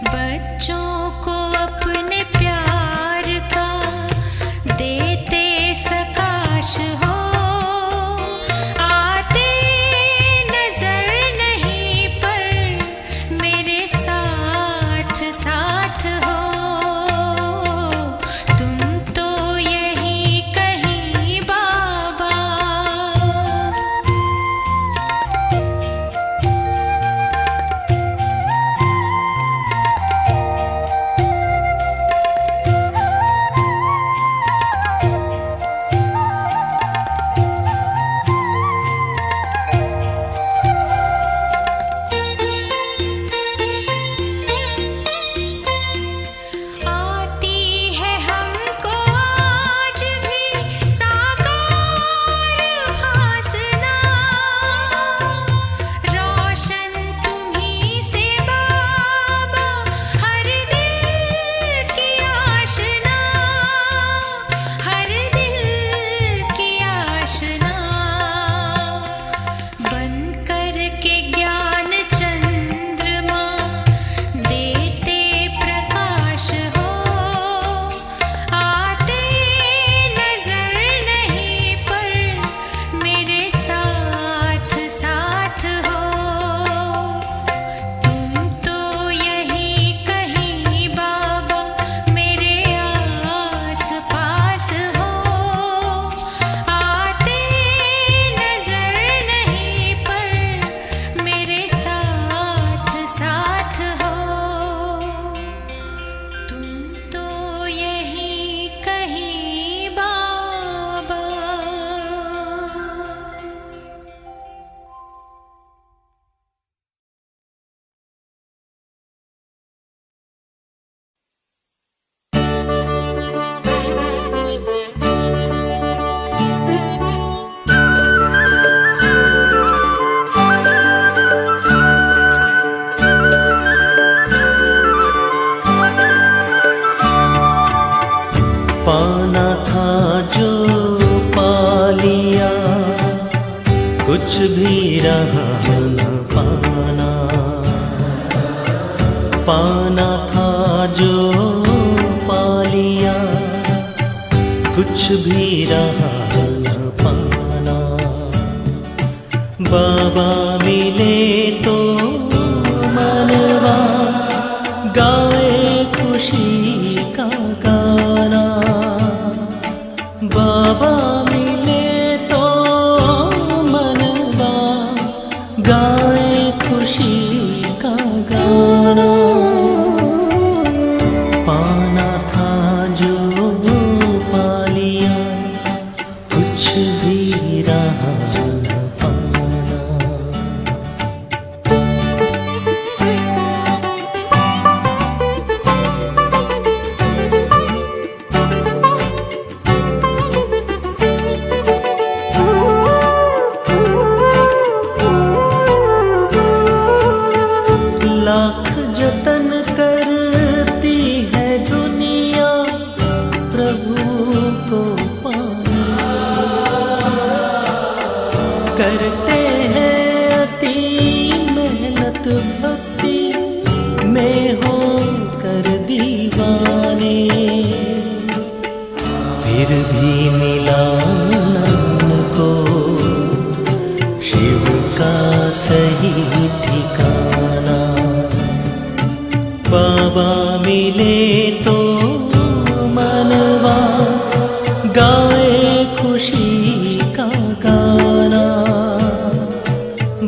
बच्चों को अपने प्यार का देते सकाश हो, आते नजर नहीं पर मेरे साथ साथ हो। तुम तो यही कहीं बाबा। आती है हमको आज भी साकार भासना, रोशन तुम्हीं से बाबा हर दिल की आशना, हर दिल की आशना। बन कर के ज्ञान चंद्रमा देते प्रकाश हो, आते नजर नहीं पर मेरे साथ साथ हो। तुम तो यही कहीं बाबा मेरे आस पास हो, आते नजर नहीं पर मेरे साथ साथ हो। तुम तो यही कहीं बाबा। पाना था जो पा लिया, कुछ भी रहा न पाना। पाना था जो पा लिया, कुछ भी रहा न पाना। बाबा मिले तो मनवा गाए खुशी का गाना। बाबा मिले तो मनवा गाए खुशी का गाना। पाना था जो पा लिया, कुछ भी रहा न पाना। लाख जतन करती है दुनिया प्रभु को पाने, करते हैं अति मेहनत भक्ति में हो कर दीवाने। फिर भी मिला न उनको शिव का सही ठिकाना। बाबा मिले तो मनवा गाए खुशी का गाना।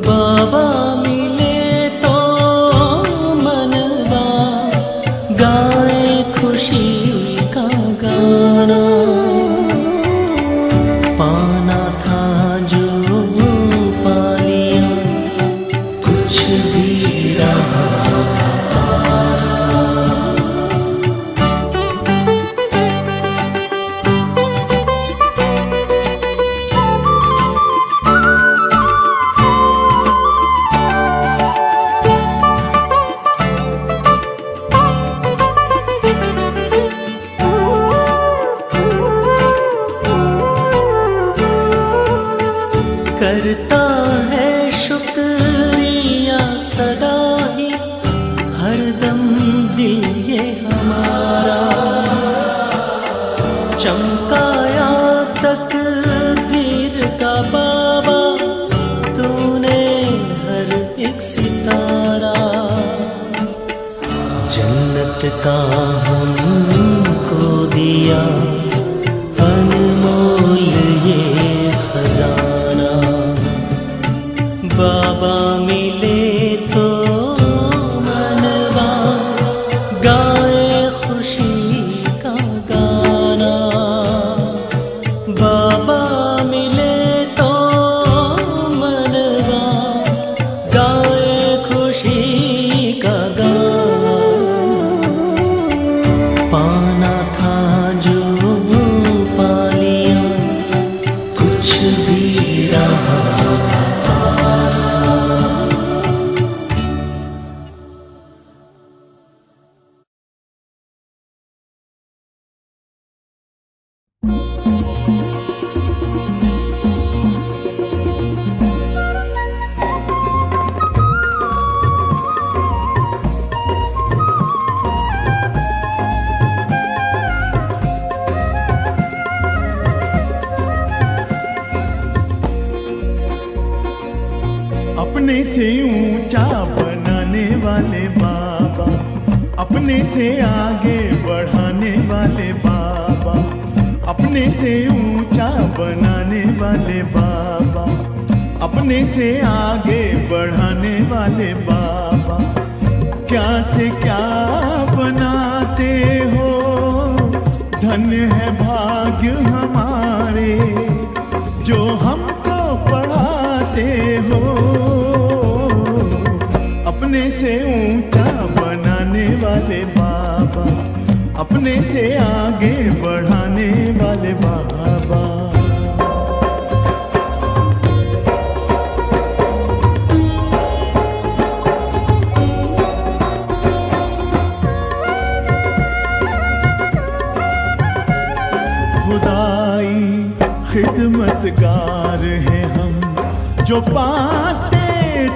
बाबा मिले तो मनवा गाए खुशी का गाना। पाना था जो पा लिया, कुछ भी रहा न पाना। दिल ये हमारा, चमकाया तकदीर का बाबा तूने हर एक सितारा। जन्नत का हमको दिया अनमोल ये खजाना। बाबा मिले तो मनवा गाए खुशी का गाना। बाबा मिले तो मनवा गाए खुशी का गाना। पाना था जो पा लिया, कुछ भी रहा अपने से ऊंचा बनाने वाले बाबा, अपने से आगे बढ़ाने वाले बाबा, अपने से ऊंचा बनाने वाले बाबा, अपने से आगे बढ़ाने वाले बाबा। क्या से क्या बनाते हो, धन्य है भाग्य हमारे जो हमको पढ़ाते हो। अपने से ऊंचा बनाने वाले बाबा, अपने से आगे बढ़ाने वाले बाबा। खुदाई खिदमतगार हैं हम, जो पाते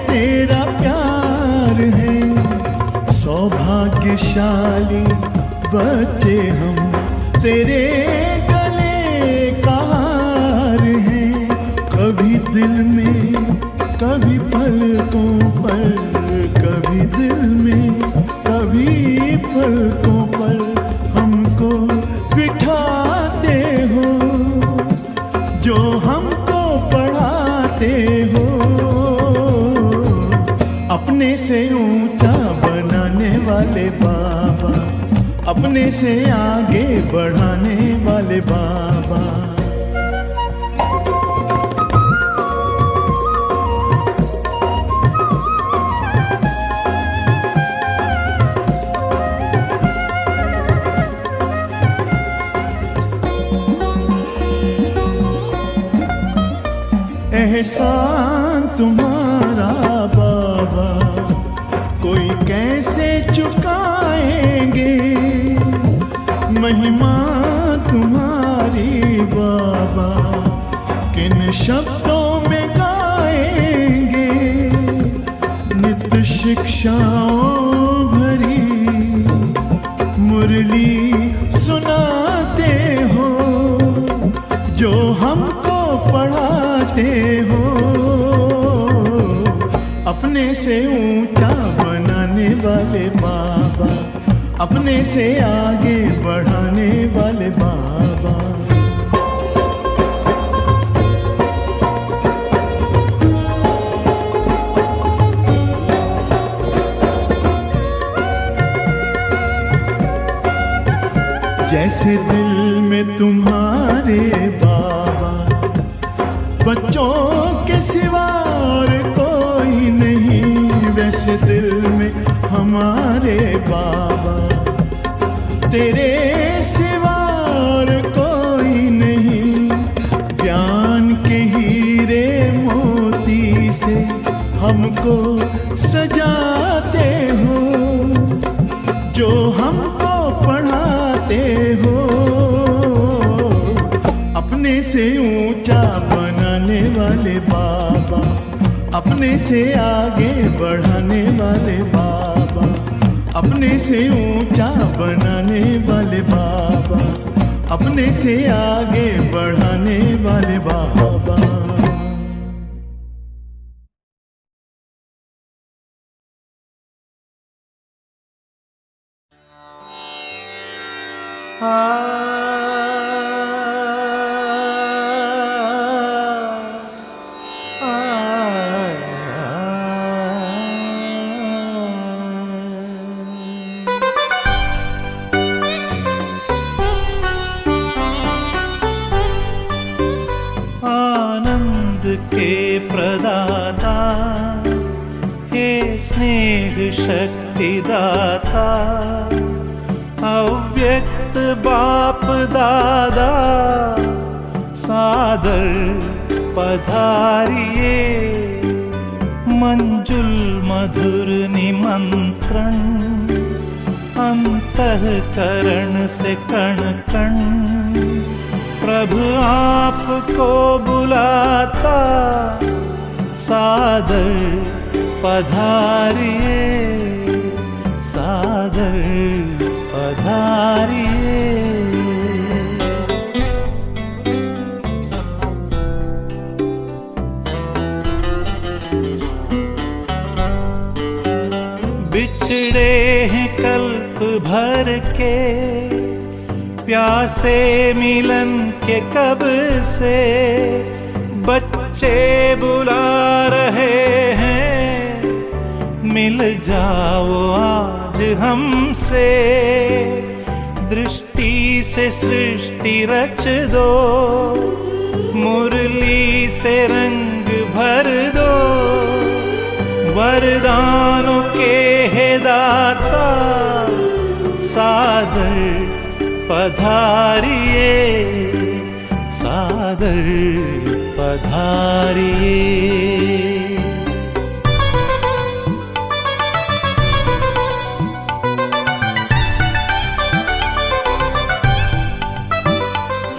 तेरा प्यार है। सौभाग्यशाली बच्चे हम, तेरे गले का हार हैं। कभी दिल में, कभी पलकों पर, कभी दिल में, कभी पलकों पर हमको बिठाते हो, जो हमको पढ़ाते हो। अपने से ऊंचा बनाने वाले बाबा, अपने से आगे बढ़ाने वाले बाबा। एहसान तुम्हारा बाबा कोई कैसे चुकाएंगे, महिमा तुम्हारी बाबा किन शब्दों में गाएंगे। नित्य शिक्षाओं भरी मुरली सुनाते हो, जो हमको पढ़ाते हो। अपने से ऊंचा बनाने वाले बाबा, अपने से आगे बढ़ाने वाले बाबा। जैसे दिल में तुम्हारे बाबा बच्चों के सिवा और कोई नहीं, वैसे दिल में हमारे बाबा तेरे सिवा और कोई नहीं। ज्ञान के हीरे मोती से हमको सजाते हो, जो हमको पढ़ाते हो। अपने से ऊंचा बनाने वाले बाबा, अपने से आगे बढ़ाने वाले बाबा, अपने से ऊंचा बनाने वाले बाबा, अपने से आगे बढ़ाने वाले बाबा। आनंद के प्रदाता, हे स्नेह शक्ति दाता, अव्यक्त बाप दादा, सादर पधारिए, मंजुल मधुर निमंत्रण, अंतःकरण से कण कण प्रभु आपको बुलाता, सादर पधारिए, सादर पधारिए। बिछड़े हैं कल्प भर के, प्यासे मिलन के कब से, बच्चे बुला रहे हैं, मिल जाओ आज हमसे, दृष्टि से सृष्टि रच दो, मुरली से रंग भर दो, वरदानों के हे दाता, सादर पधारिए, सादर पधारिए।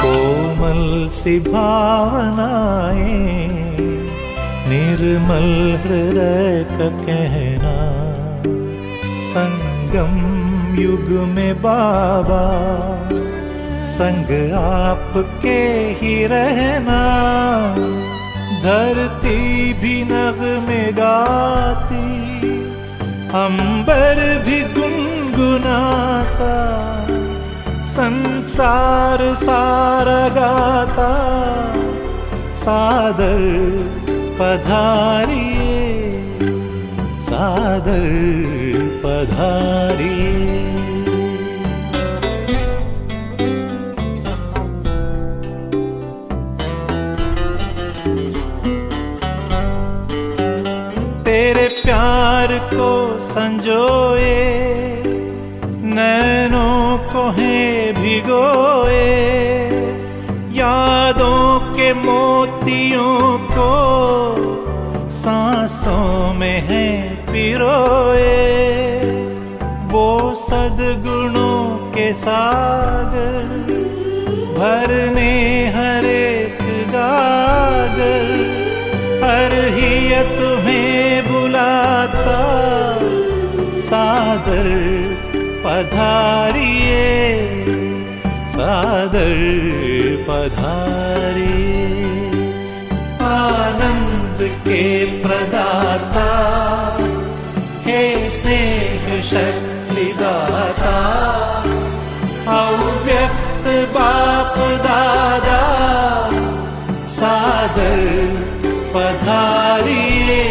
कोमल सी भावनाएं, निर्मल हृदय का कहना, संगम युग में बाबा, संग आपके ही रहना, धरती भी नग़्मे गाती, अंबर भी गुनगुनाता, संसार सारा गाता, सादर पधारिए, सादर पधारिए। तेरे प्यार को संजोए, नैनों को है भिगोए, यादों के मोतियों को सांसों में है पिरोए, वो सद्गुणों के सागर भरने हर एक गागर, हर हिय तुम्हें बुलाता, सादर पधारिए, सादर पधारिए। आनंद के प्रदाता, हे स्नेह शक्ति दाता, अव्यक्त बाप दादा, सादर पधारिए,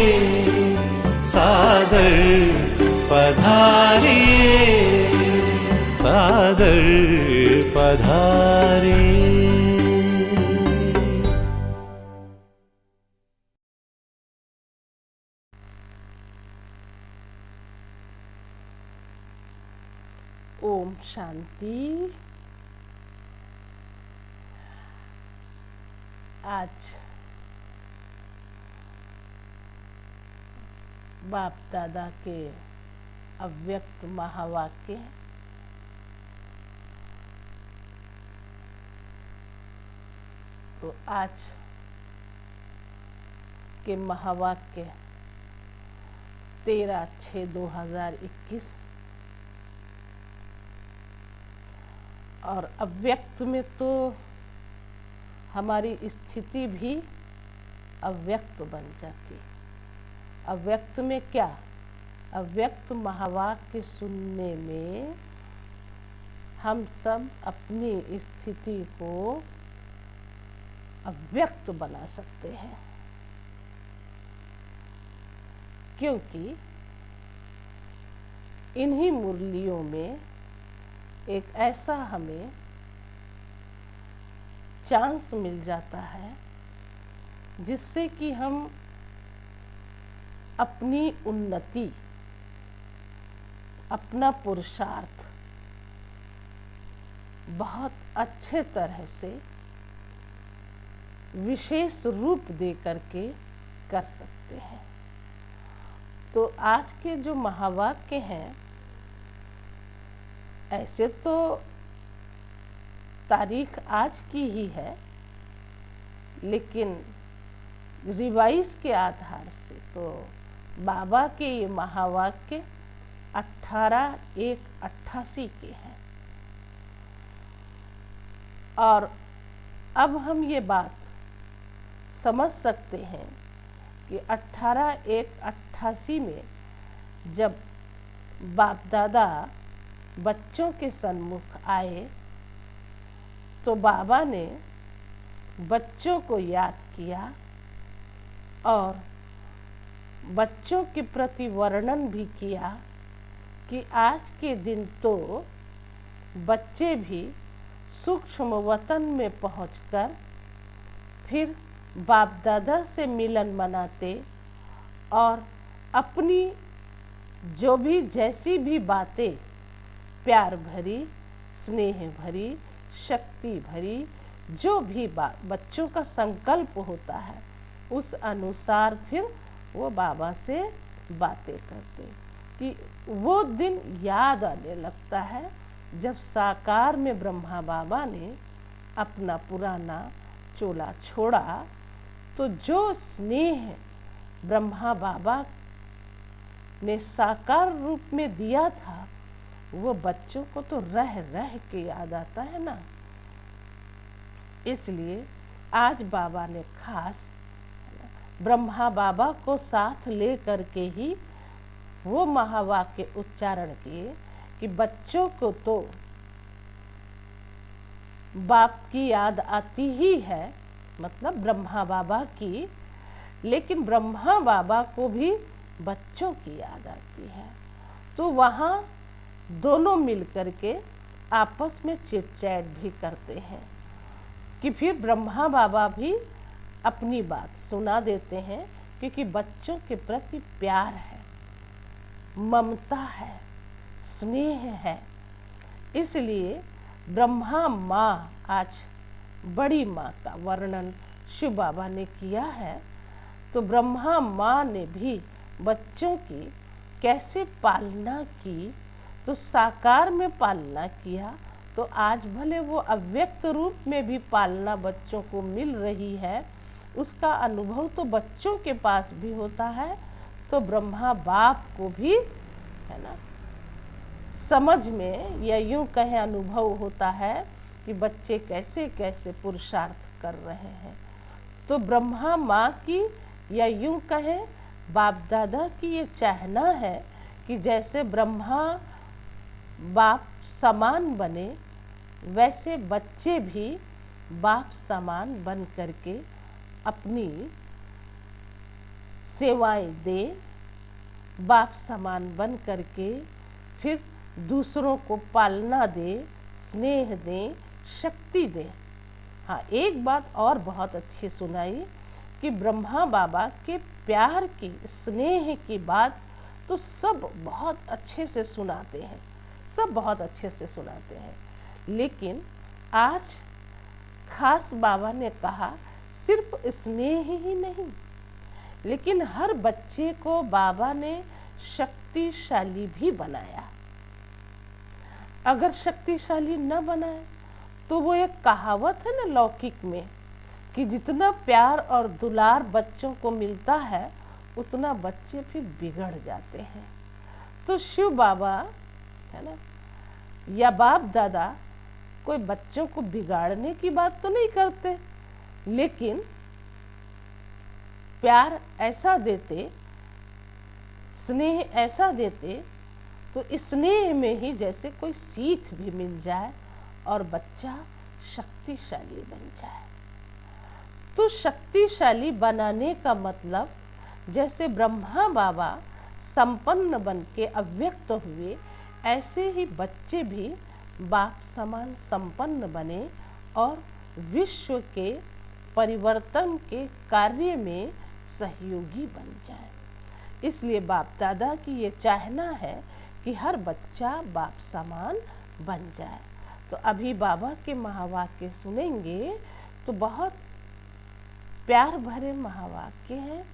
सादर पधारिए, सादर पधारिए। ओम शांति। आज बाप दादा के अव्यक्त महावाक्य, तो आज के महावाक्य 13/6/2021 और अव्यक्त में तो हमारी स्थिति भी अव्यक्त बन जाती। अव्यक्त में क्या? अव्यक्त महावाक्य सुनने में हम सब अपनी स्थिति को अव्यक्त बना सकते हैं, क्योंकि इन्हीं मुरलियों में एक ऐसा हमें चांस मिल जाता है जिससे कि हम अपनी उन्नति, अपना पुरुषार्थ बहुत अच्छे तरह से विशेष रूप दे करके कर सकते हैं। तो आज के जो महावाक्य हैं, ऐसे तो तारीख आज की ही है, लेकिन रिवाइज के आधार से तो बाबा के ये महावाक्य 18/1/88 के हैं। और अब हम ये बात समझ सकते हैं कि 18/1/88 में जब बाप दादा बच्चों के सन्मुख आए तो बाबा ने बच्चों को याद किया और बच्चों के प्रति वर्णन भी किया कि आज के दिन तो बच्चे भी सूक्ष्म वतन में पहुंचकर फिर बाप दादा से मिलन मनाते और अपनी जो भी जैसी भी बातें प्यार भरी, स्नेह भरी, शक्ति भरी, जो भी बच्चों का संकल्प होता है उस अनुसार फिर वो बाबा से बातें करते। कि वो दिन याद आने लगता है जब साकार में ब्रह्मा बाबा ने अपना पुराना चोला छोड़ा, तो जो स्नेह ब्रह्मा बाबा ने साकार रूप में दिया था वो बच्चों को तो रह रह के याद आता है ना। इसलिए आज बाबा ने खास ब्रह्मा बाबा को साथ ले करके ही वो महावाक्य उच्चारण किए कि बच्चों को तो बाप की याद आती ही है, मतलब ब्रह्मा बाबा की, लेकिन ब्रह्मा बाबा को भी बच्चों की याद आती है। तो वहाँ दोनों मिल करके आपस में चिट चैट भी करते हैं कि फिर ब्रह्मा बाबा भी अपनी बात सुना देते हैं, क्योंकि बच्चों के प्रति प्यार है, ममता है, स्नेह है। इसलिए ब्रह्मा माँ, आज बड़ी माँ का वर्णन शिव बाबा ने किया है, तो ब्रह्मा माँ ने भी बच्चों की कैसे पालना की, तो साकार में पालना किया, तो आज भले वो अव्यक्त रूप में भी पालना बच्चों को मिल रही है, उसका अनुभव तो बच्चों के पास भी होता है। तो ब्रह्मा बाप को भी, है ना, समझ में या यूं कहें अनुभव होता है कि बच्चे कैसे कैसे पुरुषार्थ कर रहे हैं। तो ब्रह्मा माँ की या यूं कहें बाप दादा की ये चाहना है कि जैसे ब्रह्मा बाप समान बने, वैसे बच्चे भी बाप समान बन करके अपनी सेवाएं दे, बाप समान बन करके फिर दूसरों को पालना दे, स्नेह दे, शक्ति दे। हाँ, एक बात और बहुत अच्छी सुनाई कि ब्रह्मा बाबा के प्यार की, स्नेह की बात तो सब बहुत अच्छे से सुनाते हैं, सब बहुत अच्छे से सुनाते हैं। लेकिन आज खास बाबा ने कहा सिर्फ स्नेह ही नहीं, लेकिन हर बच्चे को बाबा ने शक्तिशाली भी बनाया। अगर शक्तिशाली न बनाए तो वो एक कहावत है ना लौकिक में कि जितना प्यार और दुलार बच्चों को मिलता है उतना बच्चे फिर बिगड़ जाते हैं। तो शिव बाबा, है ना, या बाप दादा कोई बच्चों को बिगाड़ने की बात तो नहीं करते, लेकिन प्यार ऐसा देते, स्नेह ऐसा देते, तो इस स्नेह में ही जैसे कोई सीख भी मिल जाए और बच्चा शक्तिशाली बन जाए। तो शक्तिशाली बनाने का मतलब, जैसे ब्रह्मा बाबा संपन्न बन के अव्यक्त हुए, ऐसे ही बच्चे भी बाप समान संपन्न बने और विश्व के परिवर्तन के कार्य में सहयोगी बन जाए। इसलिए बाप दादा की ये चाहना है कि हर बच्चा बाप समान बन जाए। तो अभी बाबा के महावाक्य सुनेंगे तो बहुत प्यार भरे महावाक्य हैं,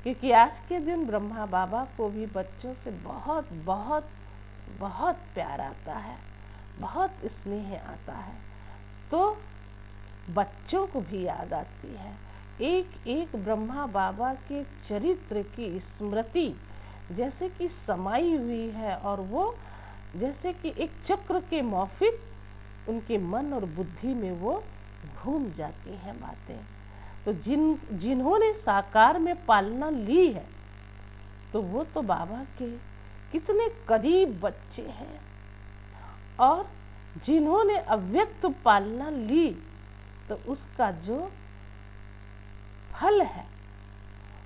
क्योंकि आज के दिन ब्रह्मा बाबा को भी बच्चों से बहुत बहुत बहुत प्यार आता है, बहुत स्नेह आता है। तो बच्चों को भी याद आती है, एक एक ब्रह्मा बाबा के चरित्र की स्मृति जैसे कि समाई हुई है, और वो जैसे कि एक चक्र के मौफिक उनके मन और बुद्धि में वो घूम जाती हैं बातें। तो जिन्होंने साकार में पालना ली है, तो वो तो बाबा के कितने करीब बच्चे हैं, और जिन्होंने अव्यक्त पालना ली, तो उसका जो फल है,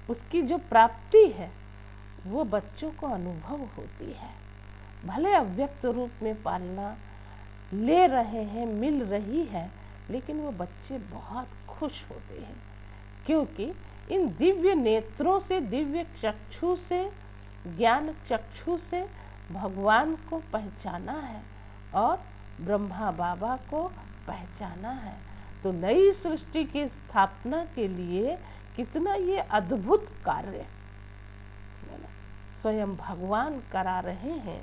उसकी जो प्राप्ति है, वो बच्चों को अनुभव होती है। भले अव्यक्त रूप में पालना ले रहे हैं, मिल रही है, लेकिन वो बच्चे बहुत खुश होते हैं, क्योंकि इन दिव्य नेत्रों से, दिव्य चक्षु से, ज्ञान चक्षु से भगवान को पहचाना है और ब्रह्मा बाबा को पहचाना है। तो नई सृष्टि की स्थापना के लिए कितना ये अद्भुत कार्य स्वयं भगवान करा रहे हैं,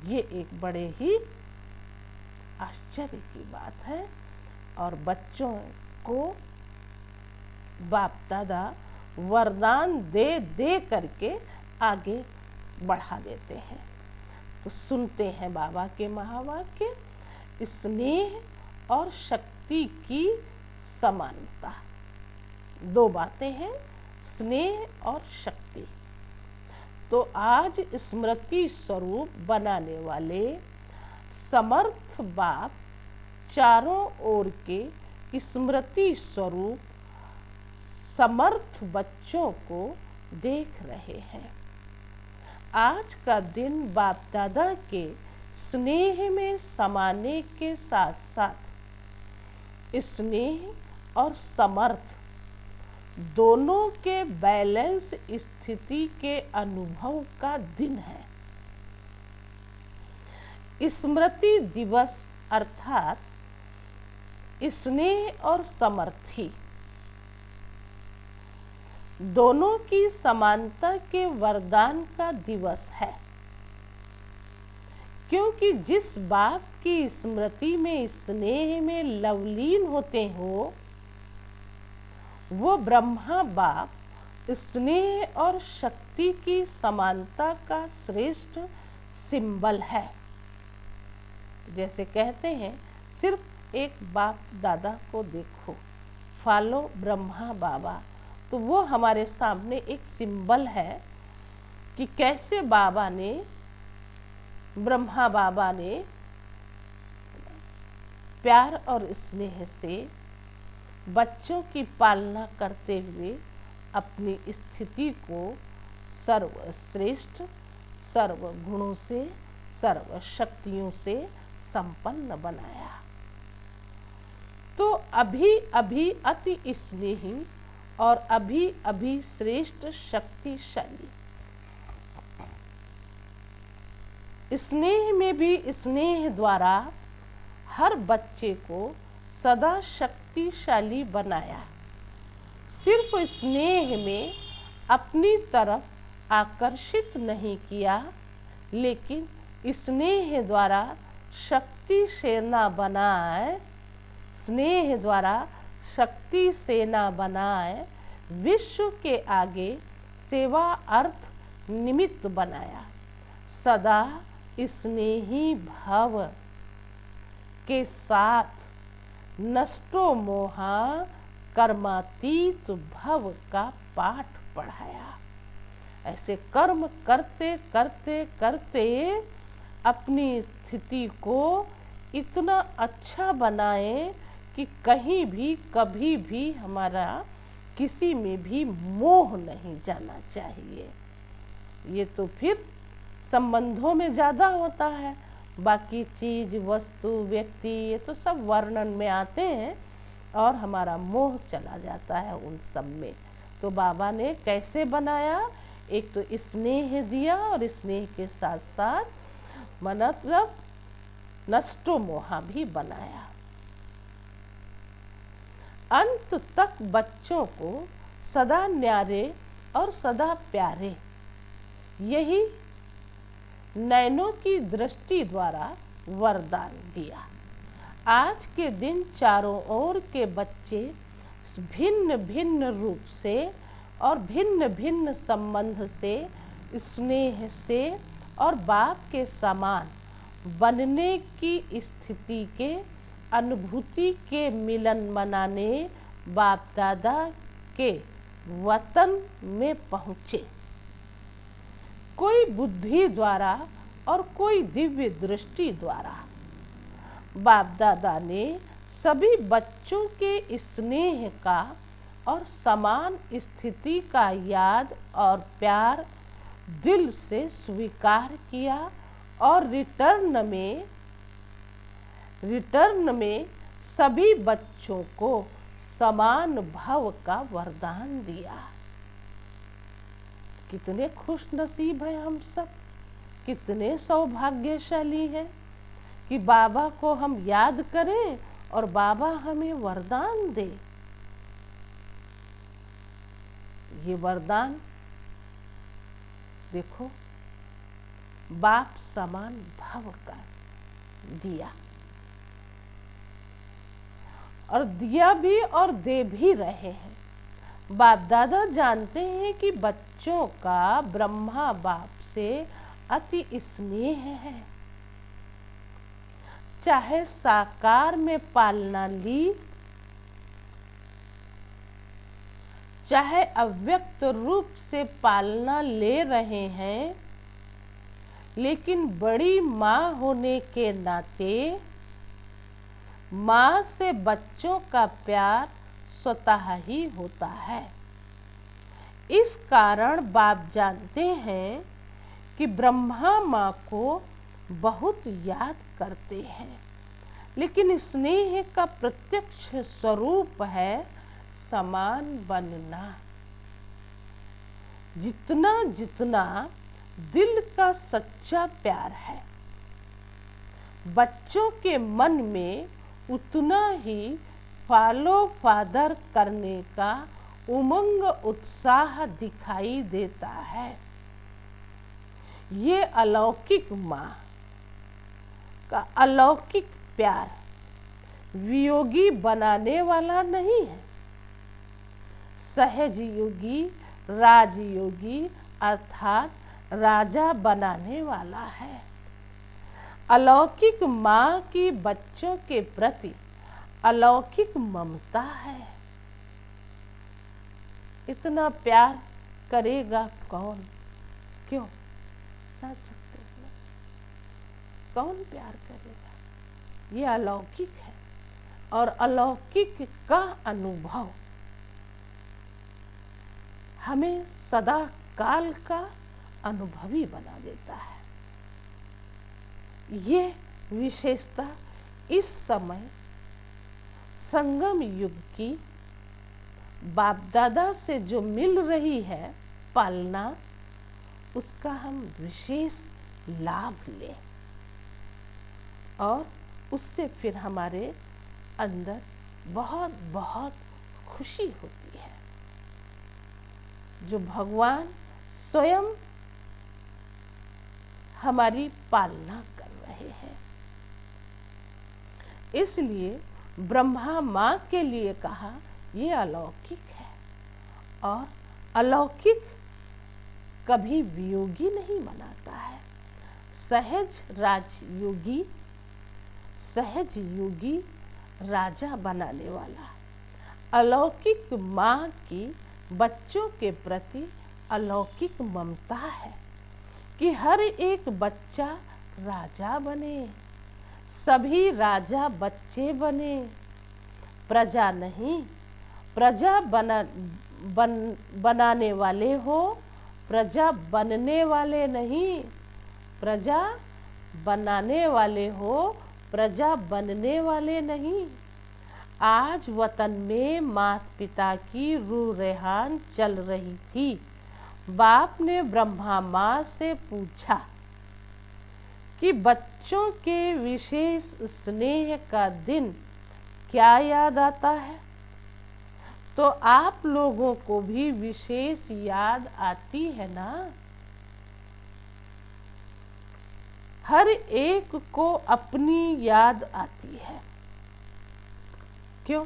ये एक बड़े ही आश्चर्य की बात है। और बच्चों को बाप दादा वरदान दे दे करके आगे बढ़ा देते हैं। तो सुनते हैं बाबा के महावाक्य, स्नेह और शक्ति की समानता। दो बातें हैं, स्नेह और शक्ति। तो आज स्मृति स्वरूप बनाने वाले समर्थ बाप चारों ओर के स्मृति स्वरूप समर्थ बच्चों को देख रहे हैं। आज का दिन बाप दादा के स्नेह में समाने के साथ साथ स्नेह और समर्थ दोनों के बैलेंस स्थिति के अनुभव का दिन है। स्मृति दिवस अर्थात स्नेह और समर्थी दोनों की समानता के वरदान का दिवस है, क्योंकि जिस बाप की स्मृति में स्नेह में लवलीन होते हो, वो ब्रह्मा बाप स्नेह और शक्ति की समानता का श्रेष्ठ सिंबल है। जैसे कहते हैं, सिर्फ एक बाप दादा को देखो, फॉलो ब्रह्मा बाबा, तो वो हमारे सामने एक सिंबल है कि कैसे बाबा ने, ब्रह्मा बाबा ने प्यार और स्नेह से बच्चों की पालना करते हुए अपनी स्थिति को सर्वश्रेष्ठ, सर्व गुणों से, सर्व शक्तियों से संपन्न बनाया। तो अभी अभी अति स्नेही और अभी अभी श्रेष्ठ शक्तिशाली। स्नेह में भी स्नेह द्वारा हर बच्चे को सदा शक्तिशाली बनाया। सिर्फ स्नेह में अपनी तरफ आकर्षित नहीं किया, लेकिन स्नेह द्वारा शक्ति सेना बनाए, स्नेह द्वारा शक्ति सेना बनाए विश्व के आगे सेवा अर्थ निमित्त बनाया। सदा स्नेही भाव के साथ नष्टो मोहा कर्मातीत भव का पाठ पढ़ाया। ऐसे कर्म करते करते करते अपनी स्थिति को इतना अच्छा बनाए कि कहीं भी कभी भी हमारा किसी में भी मोह नहीं जाना चाहिए। ये तो फिर संबंधों में ज़्यादा होता है, बाकी चीज वस्तु व्यक्ति ये तो सब वर्णन में आते हैं और हमारा मोह चला जाता है उन सब में। तो बाबा ने कैसे बनाया, एक तो स्नेह दिया और स्नेह के साथ साथ मतलब नष्टो मोहा भी बनाया। अंत तक बच्चों को सदा न्यारे और सदा प्यारे, यही नैनों की दृष्टि द्वारा वरदान दिया। आज के दिन चारों ओर के बच्चे भिन्न भिन्न रूप से और भिन्न भिन्न संबंध से, स्नेह से और बाप के समान बनने की स्थिति के अनुभूति के मिलन मनाने बाप दादा के वतन में पहुँचे। कोई बुद्धि द्वारा और कोई दिव्य दृष्टि द्वारा बाप दादा ने सभी बच्चों के स्नेह का और समान स्थिति का याद और प्यार दिल से स्वीकार किया और रिटर्न में सभी बच्चों को समान भव का वरदान दिया। कितने खुश नसीब हैं हम सब, कितने सौभाग्यशाली हैं कि बाबा को हम याद करें और बाबा हमें वरदान दे। ये वरदान देखो बाप समान भव का दिया, और दिया भी और दे भी रहे हैं। बाप दादा जानते हैं कि बच्चों का ब्रह्मा बाप से अति स्नेह है। चाहे साकार में पालना ली, चाहे अव्यक्त रूप से पालना ले रहे हैं, लेकिन बड़ी माँ होने के नाते माँ से बच्चों का प्यार स्वतः ही होता है। इस कारण बाप जानते हैं कि ब्रह्मा माँ को बहुत याद करते हैं, लेकिन स्नेह का प्रत्यक्ष स्वरूप है समान बनना। जितना जितना दिल का सच्चा प्यार है बच्चों के मन में, उतना ही फॉलो फादर करने का उमंग उत्साह दिखाई देता है। ये अलौकिक माँ का अलौकिक प्यार वियोगी बनाने वाला नहीं है, सहज योगी राजयोगी अर्थात राजा बनाने वाला है। अलौकिक माँ की बच्चों के प्रति अलौकिक ममता है। इतना प्यार करेगा कौन, क्यों समझ सकते हैं, कौन प्यार करेगा। ये अलौकिक है और अलौकिक का अनुभव हमें सदा काल का अनुभवी बना देता है। ये विशेषता इस समय संगम युग की बाप दादा से जो मिल रही है पालना, उसका हम विशेष लाभ लें और उससे फिर हमारे अंदर बहुत बहुत खुशी होती है। जो भगवान स्वयं हमारी पालना कर रहे हैं। इसलिए ब्रह्मा माँ के लिए कहा ये अलौकिक है, और अलौकिक कभी वियोगी नहीं मनाता है। सहज राजयोगी सहज योगी राजा बनाने वाला। अलौकिक माँ की बच्चों के प्रति अलौकिक ममता है कि हर एक बच्चा राजा बने, सभी राजा बच्चे बने। प्रजा नहीं, प्रजा बनाने वाले हो, प्रजा बनने वाले नहीं। प्रजा बनाने वाले हो, प्रजा बनने वाले नहीं। आज वतन में माता पिता की रूह रेहान चल रही थी। बाप ने ब्रह्मा माँ से पूछा कि बच्चों के विशेष स्नेह का दिन क्या याद आता है? तो आप लोगों को भी विशेष याद आती है ना? हर एक को अपनी याद आती है। क्यों?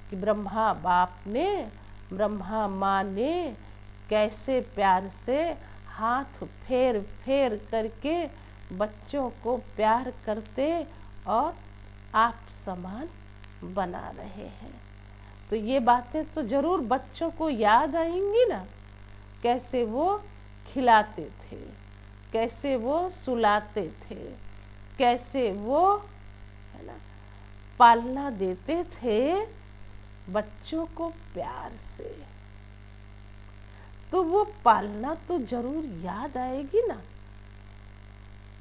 कि ब्रह्मा बाप ने, ब्रह्मा माँ ने कैसे प्यार से हाथ फेर फेर करके बच्चों को प्यार करते और आप समान बना रहे हैं। तो ये बातें तो जरूर बच्चों को याद आएंगी ना। कैसे वो खिलाते थे, कैसे वो सुलाते थे, कैसे वो, है ना, पालना देते थे बच्चों को प्यार से। तो वो पालना तो जरूर याद आएगी ना।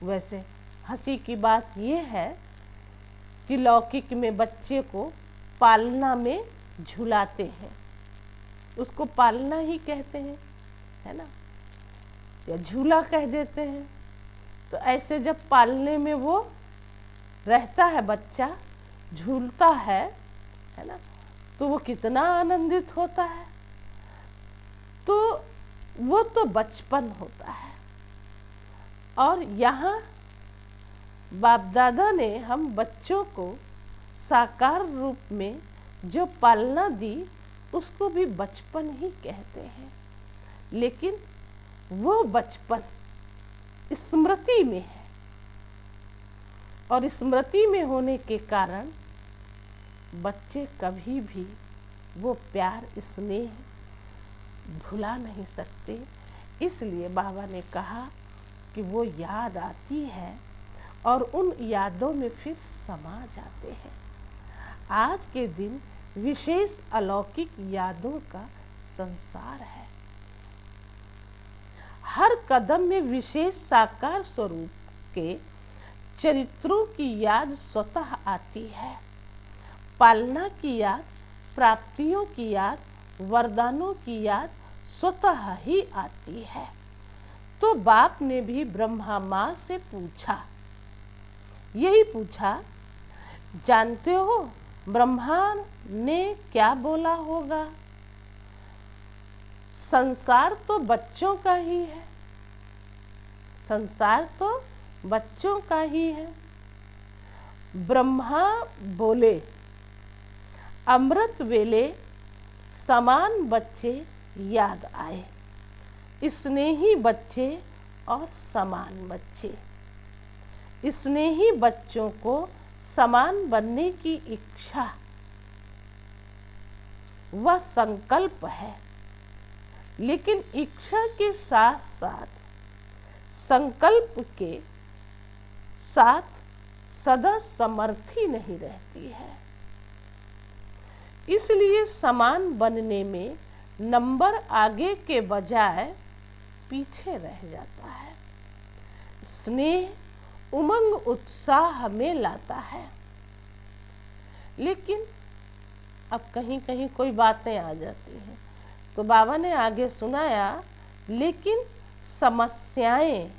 वैसे हंसी की बात ये है कि लौकिक में बच्चे को पालना में झुलाते हैं, उसको पालना ही कहते हैं, है ना, या झूला कह देते हैं। तो ऐसे जब पालने में वो रहता है, बच्चा झूलता है ना, तो वो कितना आनंदित होता है। तो वो तो बचपन होता है। और यहाँ बाप दादा ने हम बच्चों को साकार रूप में जो पालना दी, उसको भी बचपन ही कहते हैं। लेकिन वो बचपन स्मृति में है, और स्मृति में होने के कारण बच्चे कभी भी वो प्यार स्नेह भुला नहीं सकते। इसलिए बाबा ने कहा कि वो याद आती है और उन यादों में फिर समा जाते हैं। आज के दिन विशेष अलौकिक यादों का संसार है। हर कदम में विशेष साकार स्वरूप के चरित्रों की याद स्वतः आती है। पालना की याद, प्राप्तियों की याद, वरदानों की याद स्वतः ही आती है। तो बाप ने भी ब्रह्मा माँ से पूछा, यही पूछा, जानते हो ब्रह्मा ने क्या बोला होगा? संसार तो बच्चों का ही है, संसार तो बच्चों का ही है। ब्रह्मा बोले, अमृत वेले समान बच्चे याद आए, स्नेही बच्चे और समान बच्चे। स्नेही बच्चों को समान बनने की इच्छा वह संकल्प है, लेकिन इच्छा के साथ साथ संकल्प के साथ सदा समर्थी नहीं रहती है। इसलिए समान बनने में नंबर आगे के बजाय पीछे रह जाता है। स्नेह उमंग उत्साह में लाता है, लेकिन अब कहीं कहीं कोई बातें आ जाती हैं। तो बाबा ने आगे सुनाया, लेकिन समस्याएं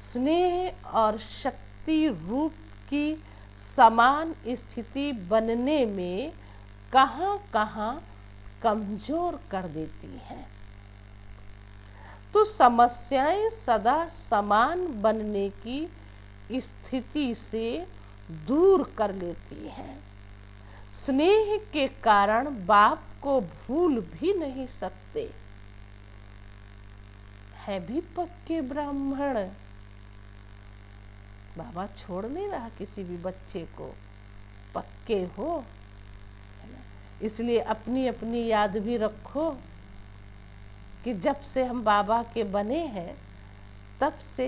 स्नेह और शक्ति रूप की समान स्थिति बनने में कहाँ कहाँ कमजोर कर देती हैं। तो समस्याएं सदा समान बनने की स्थिति से दूर कर लेती हैं। स्नेह के कारण बाप को भूल भी नहीं सकते, है भी पक्के ब्राह्मण, बाबा छोड़ नहीं रहा किसी भी बच्चे को, पक्के हो, है ना। इसलिए अपनी अपनी याद भी रखो कि जब से हम बाबा के बने हैं तब से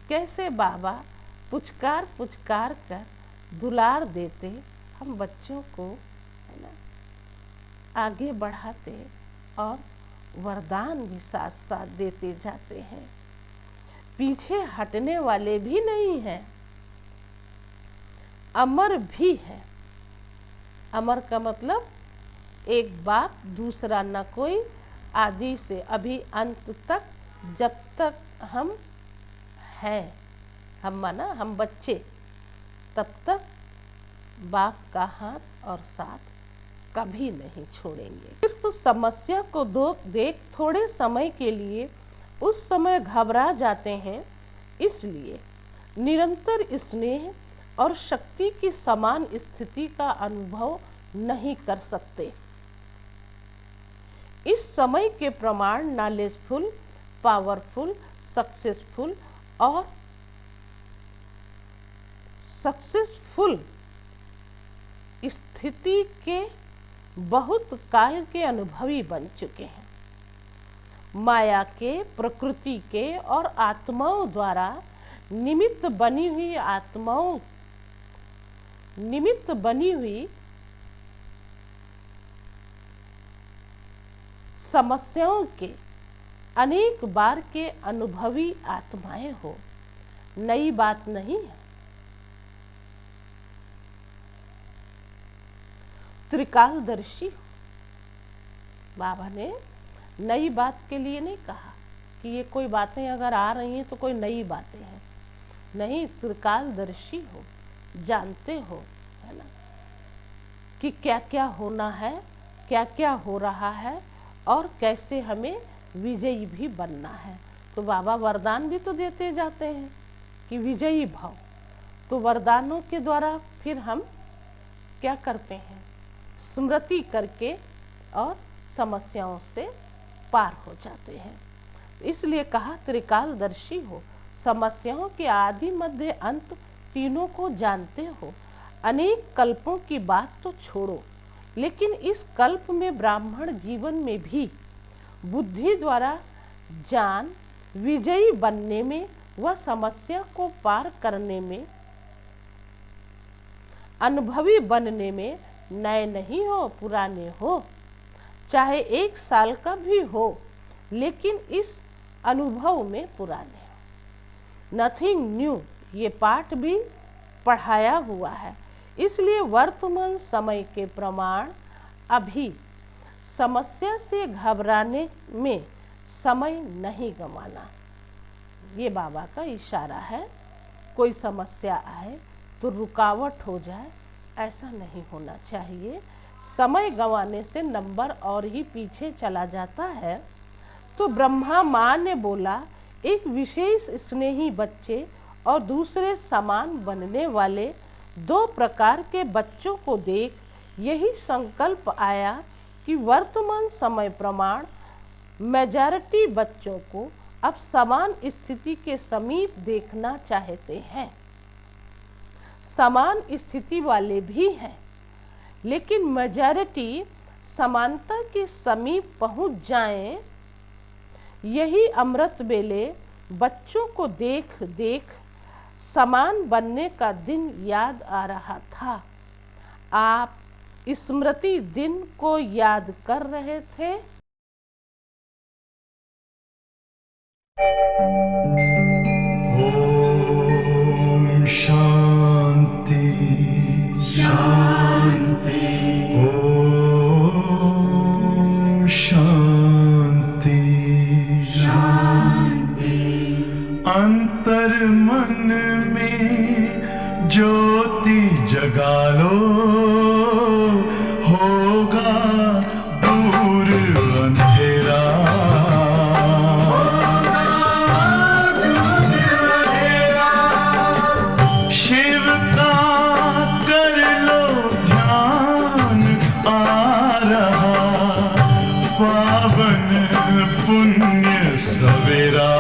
कैसे बाबा पुचकार पुचकार कर दुलार देते, हम बच्चों को, है ना, आगे बढ़ाते और वरदान भी साथ साथ देते जाते हैं। पीछे हटने वाले भी नहीं हैं, अमर भी है। अमर का मतलब एक बाप दूसरा न कोई, आदि से अभी अंत तक, जब तक हम हैं, हम माना हम बच्चे, तब तक बाप का हाथ और साथ कभी नहीं छोड़ेंगे। सिर्फ उस समस्या को देख थोड़े समय के लिए उस समय घबरा जाते हैं, इसलिए निरंतर स्नेह और शक्ति की समान स्थिति का अनुभव नहीं कर सकते। इस समय के प्रमाण नॉलेजफुल, पावरफुल, सक्सेसफुल और सक्सेसफुल स्थिति के बहुत काल के अनुभवी बन चुके हैं। माया के, प्रकृति के और आत्माओं द्वारा निमित्त बनी हुई समस्याओं के अनेक बार के अनुभवी आत्माएं हो, नई बात नहीं है। त्रिकालदर्शी हो। बाबा ने नई बात के लिए नहीं कहा कि ये कोई बातें अगर आ रही हैं तो कोई नई बातें हैं, नहीं, त्रिकालदर्शी हो, जानते हो, है ना, कि क्या क्या होना है, क्या क्या हो रहा है और कैसे हमें विजयी भी बनना है। तो बाबा वरदान भी तो देते जाते हैं कि विजयी भव। तो वरदानों के द्वारा फिर हम क्या करते हैं, स्मृति करके और समस्याओं से पार हो जाते हैं। इसलिए कहा त्रिकालदर्शी हो, समस्याओं के आदि मध्य अंत तीनों को जानते हो। अनेक कल्पों की बात तो छोड़ो, लेकिन इस कल्प में ब्राह्मण जीवन में भी बुद्धि द्वारा जान विजयी बनने में व समस्या को पार करने में, अनुभवी बनने में नए नहीं हो, पुराने हो, चाहे 1 साल का भी हो, लेकिन इस अनुभव में पुराने हो। नथिंग न्यू, ये पाठ भी पढ़ाया हुआ है। इसलिए वर्तमान समय के प्रमाण अभी समस्या से घबराने में समय नहीं गंवाना। ये बाबा का इशारा है। कोई समस्या आए तो रुकावट हो जाए, ऐसा नहीं होना चाहिए। समय गंवाने से नंबर और ही पीछे चला जाता है। तो ब्रह्मा माँ ने बोला, एक विशेष स्नेही बच्चे और दूसरे समान बनने वाले 2 प्रकार के बच्चों को देख यही संकल्प आया कि वर्तमान समय प्रमाण मेजॉरिटी बच्चों को अब समान स्थिति के समीप देखना चाहते हैं। समान स्थिति वाले भी हैं, लेकिन मेजॉरिटी समानता के समीप पहुंच जाएं, यही अमृत बेले बच्चों को देख देख समान बनने का दिन याद आ रहा था। आप स्मृति दिन को याद कर रहे थे। ओम शांति शांति, ओम शांति शांति। अंतर मन में ज्योति जगा लो, होगा दूर अंधेरा। शिव का कर लो ध्यान, आ रहा पावन पुण्य सवेरा।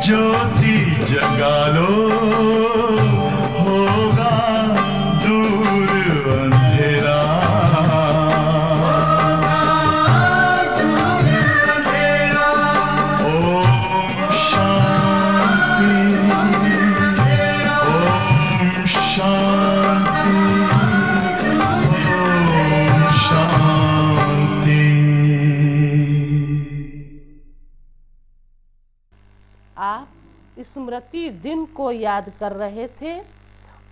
ज्योति जगा लो, होगा दूर अंधेरा। ओम शांति, ओम शांति, ओम शांति। आप स्मृति दिन को याद कर रहे थे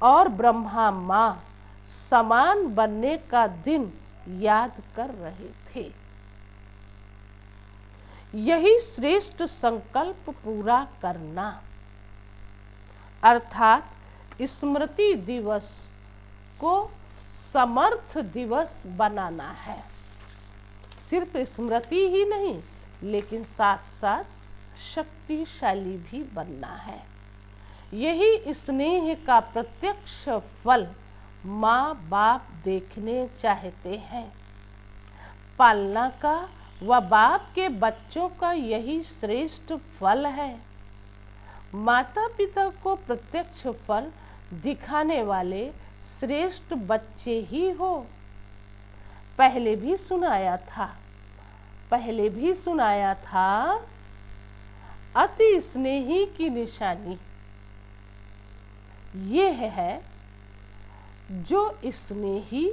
और ब्रह्मा माँ समान बनने का दिन याद कर रहे थे। यही श्रेष्ठ संकल्प पूरा करना, अर्थात स्मृति दिवस को समर्थ दिवस बनाना है। सिर्फ स्मृति ही नहीं, लेकिन साथ साथ शक्तिशाली भी बनना है। यही स्नेह का प्रत्यक्ष फल माँ बाप देखने चाहते हैं। पालना का व बाप के बच्चों का यही श्रेष्ठ फल है। माता पिता को प्रत्यक्ष फल दिखाने वाले श्रेष्ठ बच्चे ही हो। पहले भी सुनाया था अति स्नेही की निशानी ये है जो स्नेही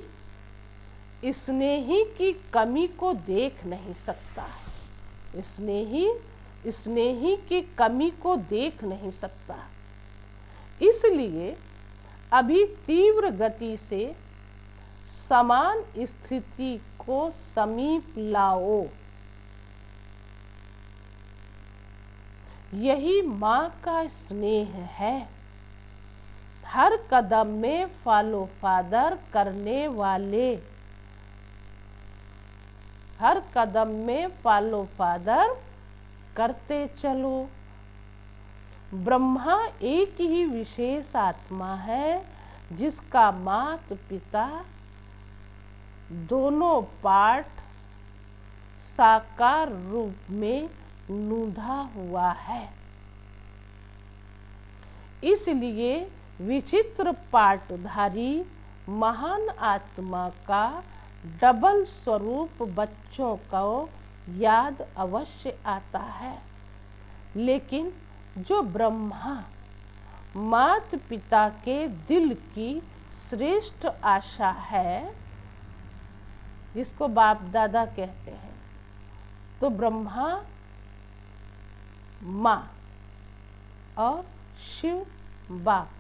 की कमी को देख नहीं सकता। स्नेही की कमी को देख नहीं सकता। इसलिए अभी तीव्र गति से समान स्थिति को समीप लाओ। यही माँ का स्नेह है। हर कदम में फॉलो फादर करने वाले, हर कदम में फॉलो फादर करते चलो। ब्रह्मा एक ही विशेष आत्मा है जिसका माता पिता दोनों पार्ट साकार रूप में नूधा हुआ है। इसलिए विचित्र पार्टधारी महान आत्मा का डबल स्वरूप बच्चों को याद अवश्य आता है। लेकिन जो ब्रह्मा माता पिता के दिल की श्रेष्ठ आशा है, जिसको बाप दादा कहते हैं, तो ब्रह्मा माँ और शिव बाप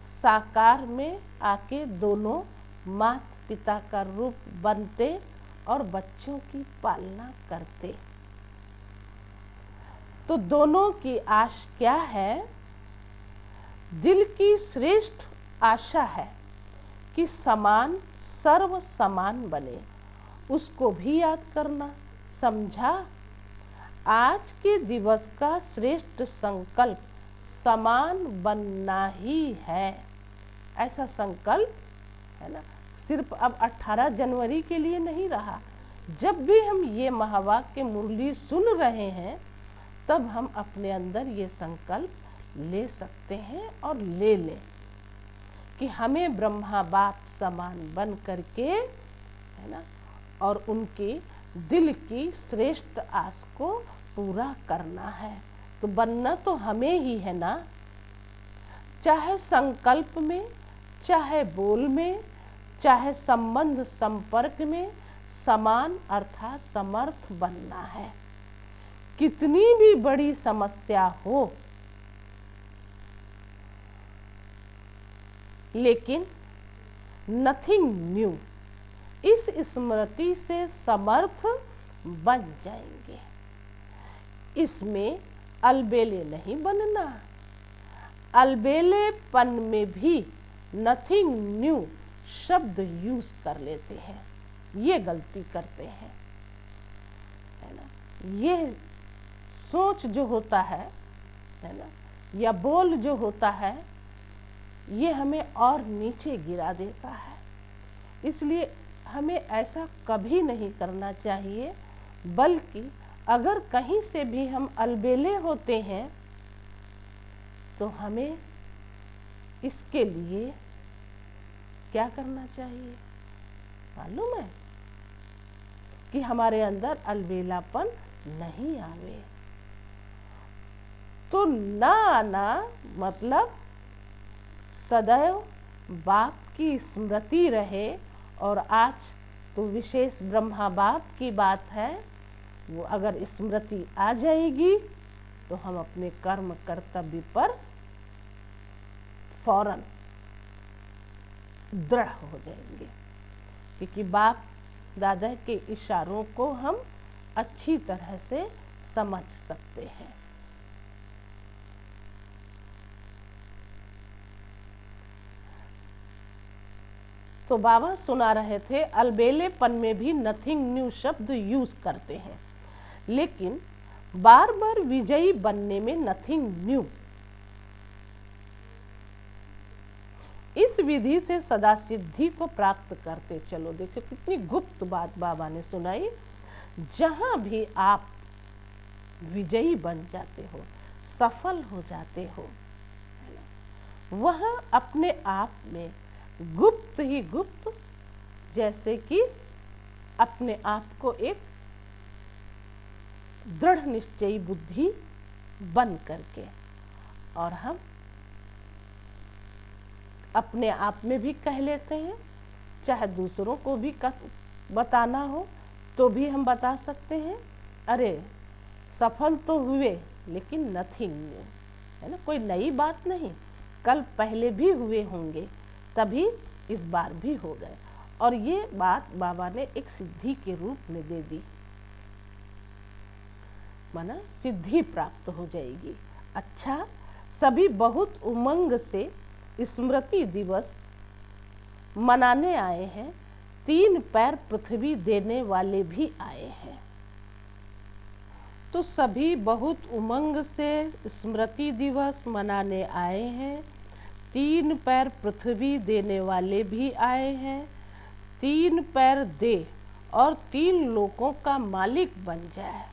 साकार में आके दोनों माता पिता का रूप बनते और बच्चों की पालना करते। तो दोनों की आश क्या है? दिल की श्रेष्ठ आशा है कि समान सर्व समान बने। उसको भी याद करना। समझा? आज के दिवस का श्रेष्ठ संकल्प समान बनना ही है। ऐसा संकल्प है ना, सिर्फ अब 18 जनवरी के लिए नहीं रहा। जब भी हम ये महावाक्य मुरली सुन रहे हैं, तब हम अपने अंदर ये संकल्प ले सकते हैं और ले लें कि हमें ब्रह्मा बाप समान बन करके, है ना, और उनके दिल की श्रेष्ठ आस को पूरा करना है। तो बनना तो हमें ही है ना, चाहे संकल्प में, चाहे बोल में, चाहे संबंध संपर्क में समान अर्थात समर्थ बनना है। कितनी भी बड़ी समस्या हो, लेकिन नथिंग न्यू, इस स्मृति से समर्थ बन जाएंगे। इसमें अलबेले नहीं बनना। अलबेलेपन में भी नथिंग न्यू शब्द यूज कर लेते हैं, ये गलती करते हैं, है ना। ये सोच जो होता है ना, या बोल जो होता है, ये हमें और नीचे गिरा देता है। इसलिए हमें ऐसा कभी नहीं करना चाहिए, बल्कि अगर कहीं से भी हम अलबेले होते हैं तो हमें इसके लिए क्या करना चाहिए मालूम है? कि हमारे अंदर अलबेलापन नहीं आवे। तो ना आना मतलब सदैव बाप की स्मृति रहे। और आज तो विशेष ब्रह्मा बाप की बात है, वो अगर स्मृति आ जाएगी तो हम अपने कर्म कर्तव्य पर फौरन दृढ़ हो जाएंगे, क्योंकि बाप दादा के इशारों को हम अच्छी तरह से समझ सकते हैं। तो बाबा सुना रहे थे, अलबेलेपन में भी नथिंग न्यू शब्द यूज करते हैं, लेकिन बार बार विजयी बनने में नथिंग न्यू। इस विधि से सदा सिद्धि को प्राप्त करते चलो। देखो कितनी गुप्त बात बाबा ने सुनाई। जहां भी आप विजयी बन जाते हो, सफल हो जाते हो, वहां अपने आप में गुप्त ही गुप्त, जैसे कि अपने आप को एक दृढ़ निश्चयी बुद्धि बन करके, और हम अपने आप में भी कह लेते हैं, चाहे दूसरों को भी बताना हो तो भी हम बता सकते हैं, अरे सफल तो हुए लेकिन नथिंग न्यू, है ना, कोई नई बात नहीं, कल पहले भी हुए होंगे तभी इस बार भी हो गए। और ये बात बाबा ने एक सिद्धि के रूप में दे दी, माना सिद्धि प्राप्त हो जाएगी। अच्छा, सभी बहुत उमंग से स्मृति दिवस मनाने आए हैं। 3 पैर पृथ्वी देने वाले भी आए हैं। तो सभी बहुत उमंग से स्मृति दिवस मनाने आए हैं। 3 पैर पृथ्वी देने वाले भी आए हैं। 3 पैर दे और 3 लोकों का मालिक बन जाए।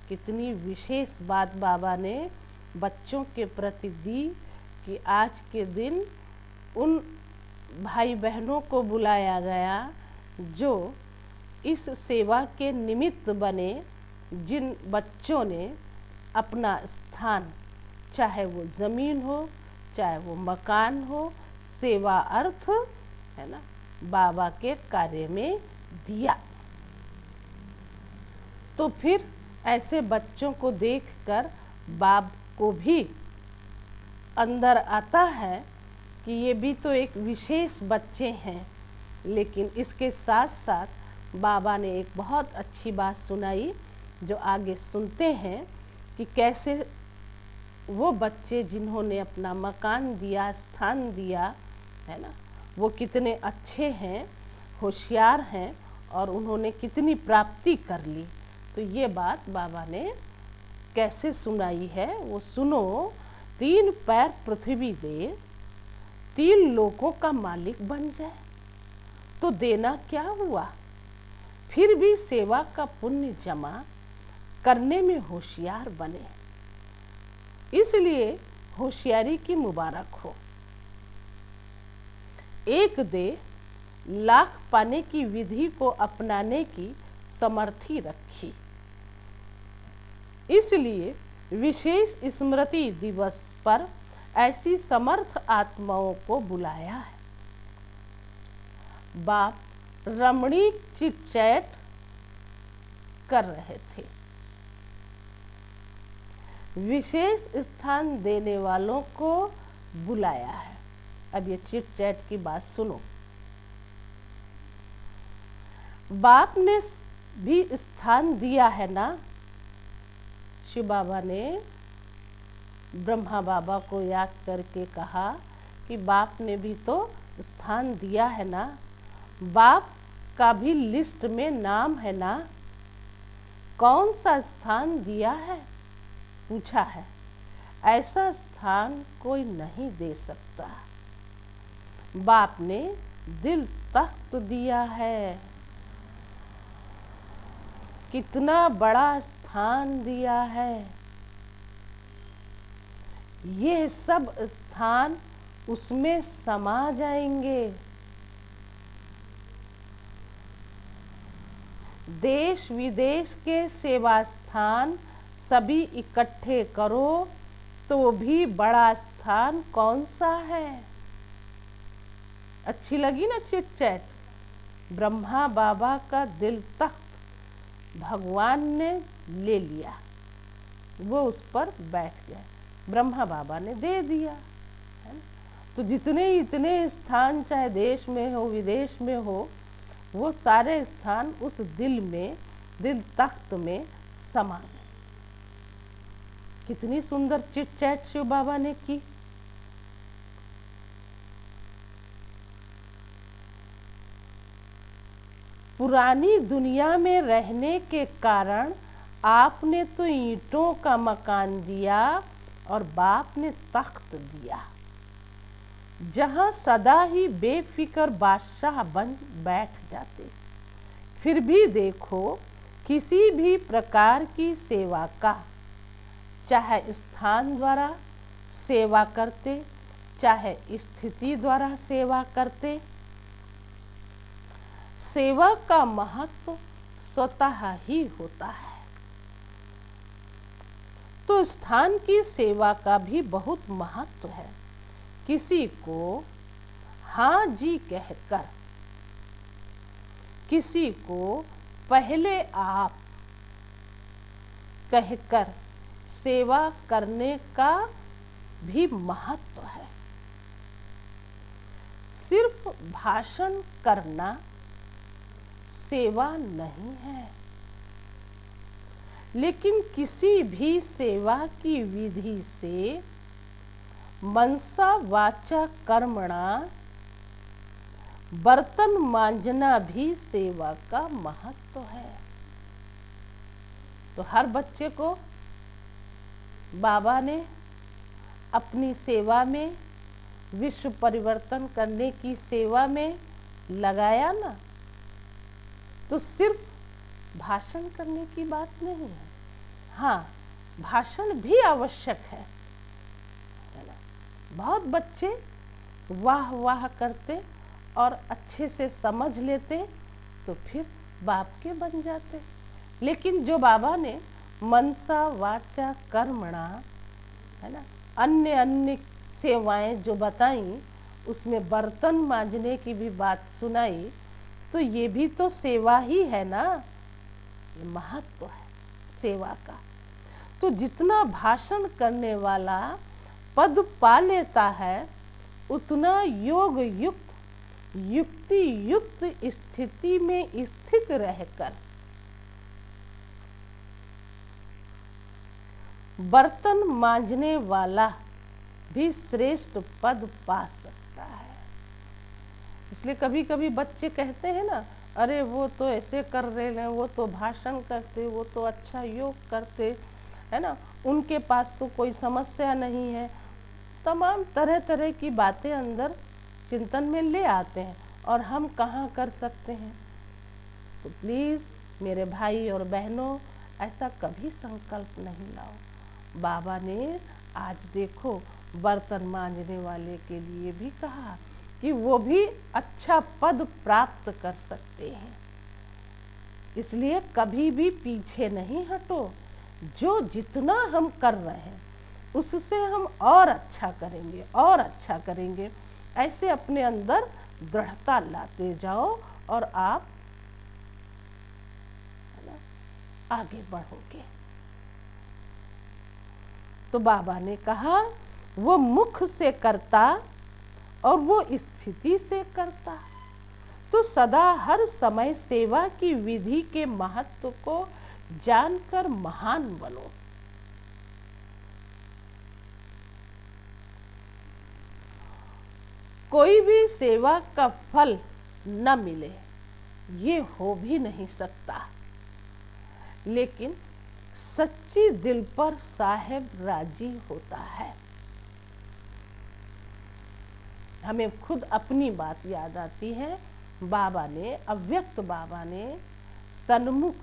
कितनी विशेष बात बाबा ने बच्चों के प्रति दी कि आज के दिन उन भाई बहनों को बुलाया गया जो इस सेवा के निमित्त बने, जिन बच्चों ने अपना स्थान, चाहे वो ज़मीन हो चाहे वो मकान हो, सेवा अर्थ, है ना, बाबा के कार्य में दिया। तो फिर ऐसे बच्चों को देखकर बाप को भी अंदर आता है कि ये भी तो एक विशेष बच्चे हैं। लेकिन इसके साथ साथ बाबा ने एक बहुत अच्छी बात सुनाई, जो आगे सुनते हैं कि कैसे वो बच्चे जिन्होंने अपना मकान दिया, स्थान दिया, है ना, वो कितने अच्छे हैं, होशियार हैं और उन्होंने कितनी प्राप्ति कर ली। तो ये बात बाबा ने कैसे सुनाई है वो सुनो। 3 पैर पृथ्वी दे, 3 लोकों का मालिक बन जाए, तो देना क्या हुआ, फिर भी सेवा का पुण्य जमा करने में होशियार बने। इसलिए होशियारी की मुबारक हो। 1 दे लाख पाने की विधि को अपनाने की समर्थी रखी। इसलिए विशेष स्मृति दिवस पर ऐसी समर्थ आत्माओं को बुलाया है। बाप रमणीक चिट चैट कर रहे थे। विशेष स्थान देने वालों को बुलाया है। अब ये चिट चैट की बात सुनो। बाप ने भी स्थान दिया है ना। शिव बाबा ने ब्रह्मा बाबा को याद करके कहा कि बाप ने भी तो स्थान दिया है ना, बाप का भी लिस्ट में नाम है ना, कौन सा स्थान दिया है, पूछा है। ऐसा स्थान कोई नहीं दे सकता। बाप ने दिल तख्त दिया है। कितना बड़ा स्थान दिया है। ये सब स्थान उसमें समा जाएंगे। देश विदेश के सेवा स्थान सभी इकट्ठे करो तो भी बड़ा स्थान कौन सा है। अच्छी लगी ना चिट चैट। ब्रह्मा बाबा का दिल तख्त भगवान ने ले लिया, वो उस पर बैठ गए, ब्रह्मा बाबा ने दे दिया, है ना। तो जितने इतने स्थान चाहे देश में हो विदेश में हो, वो सारे स्थान उस दिल में, दिल तख्त में समा गए। कितनी सुंदर चिट चैट शिव बाबा ने की। पुरानी दुनिया में रहने के कारण आपने तो ईंटों का मकान दिया और बाप ने तख्त दिया, जहां सदा ही बेफिक्र बादशाह बन बैठ जाते। फिर भी देखो, किसी भी प्रकार की सेवा का, चाहे स्थान द्वारा सेवा करते, चाहे स्थिति द्वारा सेवा करते, सेवा का महत्व स्वतः ही होता है। तो स्थान की सेवा का भी बहुत महत्व है। किसी को हाँ जी कहकर, किसी को पहले आप कहकर सेवा करने का भी महत्व है। सिर्फ भाषण करना सेवा नहीं है, लेकिन किसी भी सेवा की विधि से मनसा वाचा कर्मणा बर्तन मांजना भी सेवा का महत्व है। तो हर बच्चे को बाबा ने अपनी सेवा में, विश्व परिवर्तन करने की सेवा में लगाया ना। तो सिर्फ भाषण करने की बात नहीं है, हाँ भाषण भी आवश्यक है ना। बहुत बच्चे वाह वाह करते और अच्छे से समझ लेते तो फिर बाप के बन जाते। लेकिन जो बाबा ने मनसा वाचा कर्मणा, है ना, अन्य अन्य सेवाएं जो बताई, उसमें बर्तन मांजने की भी बात सुनाई, तो ये भी तो सेवा ही है ना। ये महत्व है सेवा का। तो जितना भाषण करने वाला पद पा लेता है, उतना योग युक्त, युक्ति युक्त स्थिति में स्थित रहकर बर्तन मांजने वाला भी श्रेष्ठ पद पा सकता है। इसलिए कभी कभी बच्चे कहते हैं ना, अरे वो तो ऐसे कर रहे हैं, वो तो भाषण करते, वो तो अच्छा योग करते, है ना, उनके पास तो कोई समस्या नहीं है। तमाम तरह तरह की बातें अंदर चिंतन में ले आते हैं, और हम कहाँ कर सकते हैं। तो प्लीज़ मेरे भाई और बहनों, ऐसा कभी संकल्प नहीं लाओ। बाबा ने आज देखो बर्तन मांजने वाले के लिए भी कहा कि वो भी अच्छा पद प्राप्त कर सकते हैं। इसलिए कभी भी पीछे नहीं हटो। जो जितना हम कर रहे हैं उससे हम और अच्छा करेंगे और अच्छा करेंगे, ऐसे अपने अंदर दृढ़ता लाते जाओ और आप आगे बढ़ोगे। तो बाबा ने कहा वो मुख से करता और वो स्थिति से करता। तो सदा हर समय सेवा की विधि के महत्व को जानकर महान बनो। कोई भी सेवा का फल न मिले, ये हो भी नहीं सकता, लेकिन सच्ची दिल पर साहेब राजी होता है। हमें खुद अपनी बात याद आती है। बाबा ने, अव्यक्त बाबा ने सन्मुख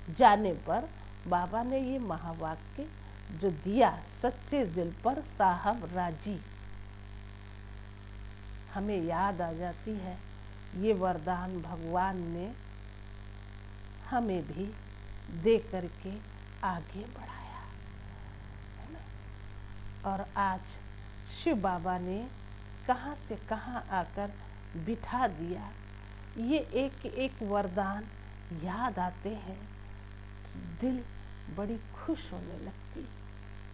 जाने पर बाबा ने ये महावाक्य जो दिया, सच्चे दिल पर साहब राजी, हमें याद आ जाती है। ये वरदान भगवान ने हमें भी दे करके आगे बढ़ाया है ना। और आज शिव बाबा ने कहाँ से कहाँ आकर बिठा दिया। ये एक एक वरदान याद आते हैं, दिल बड़ी खुश होने लगती,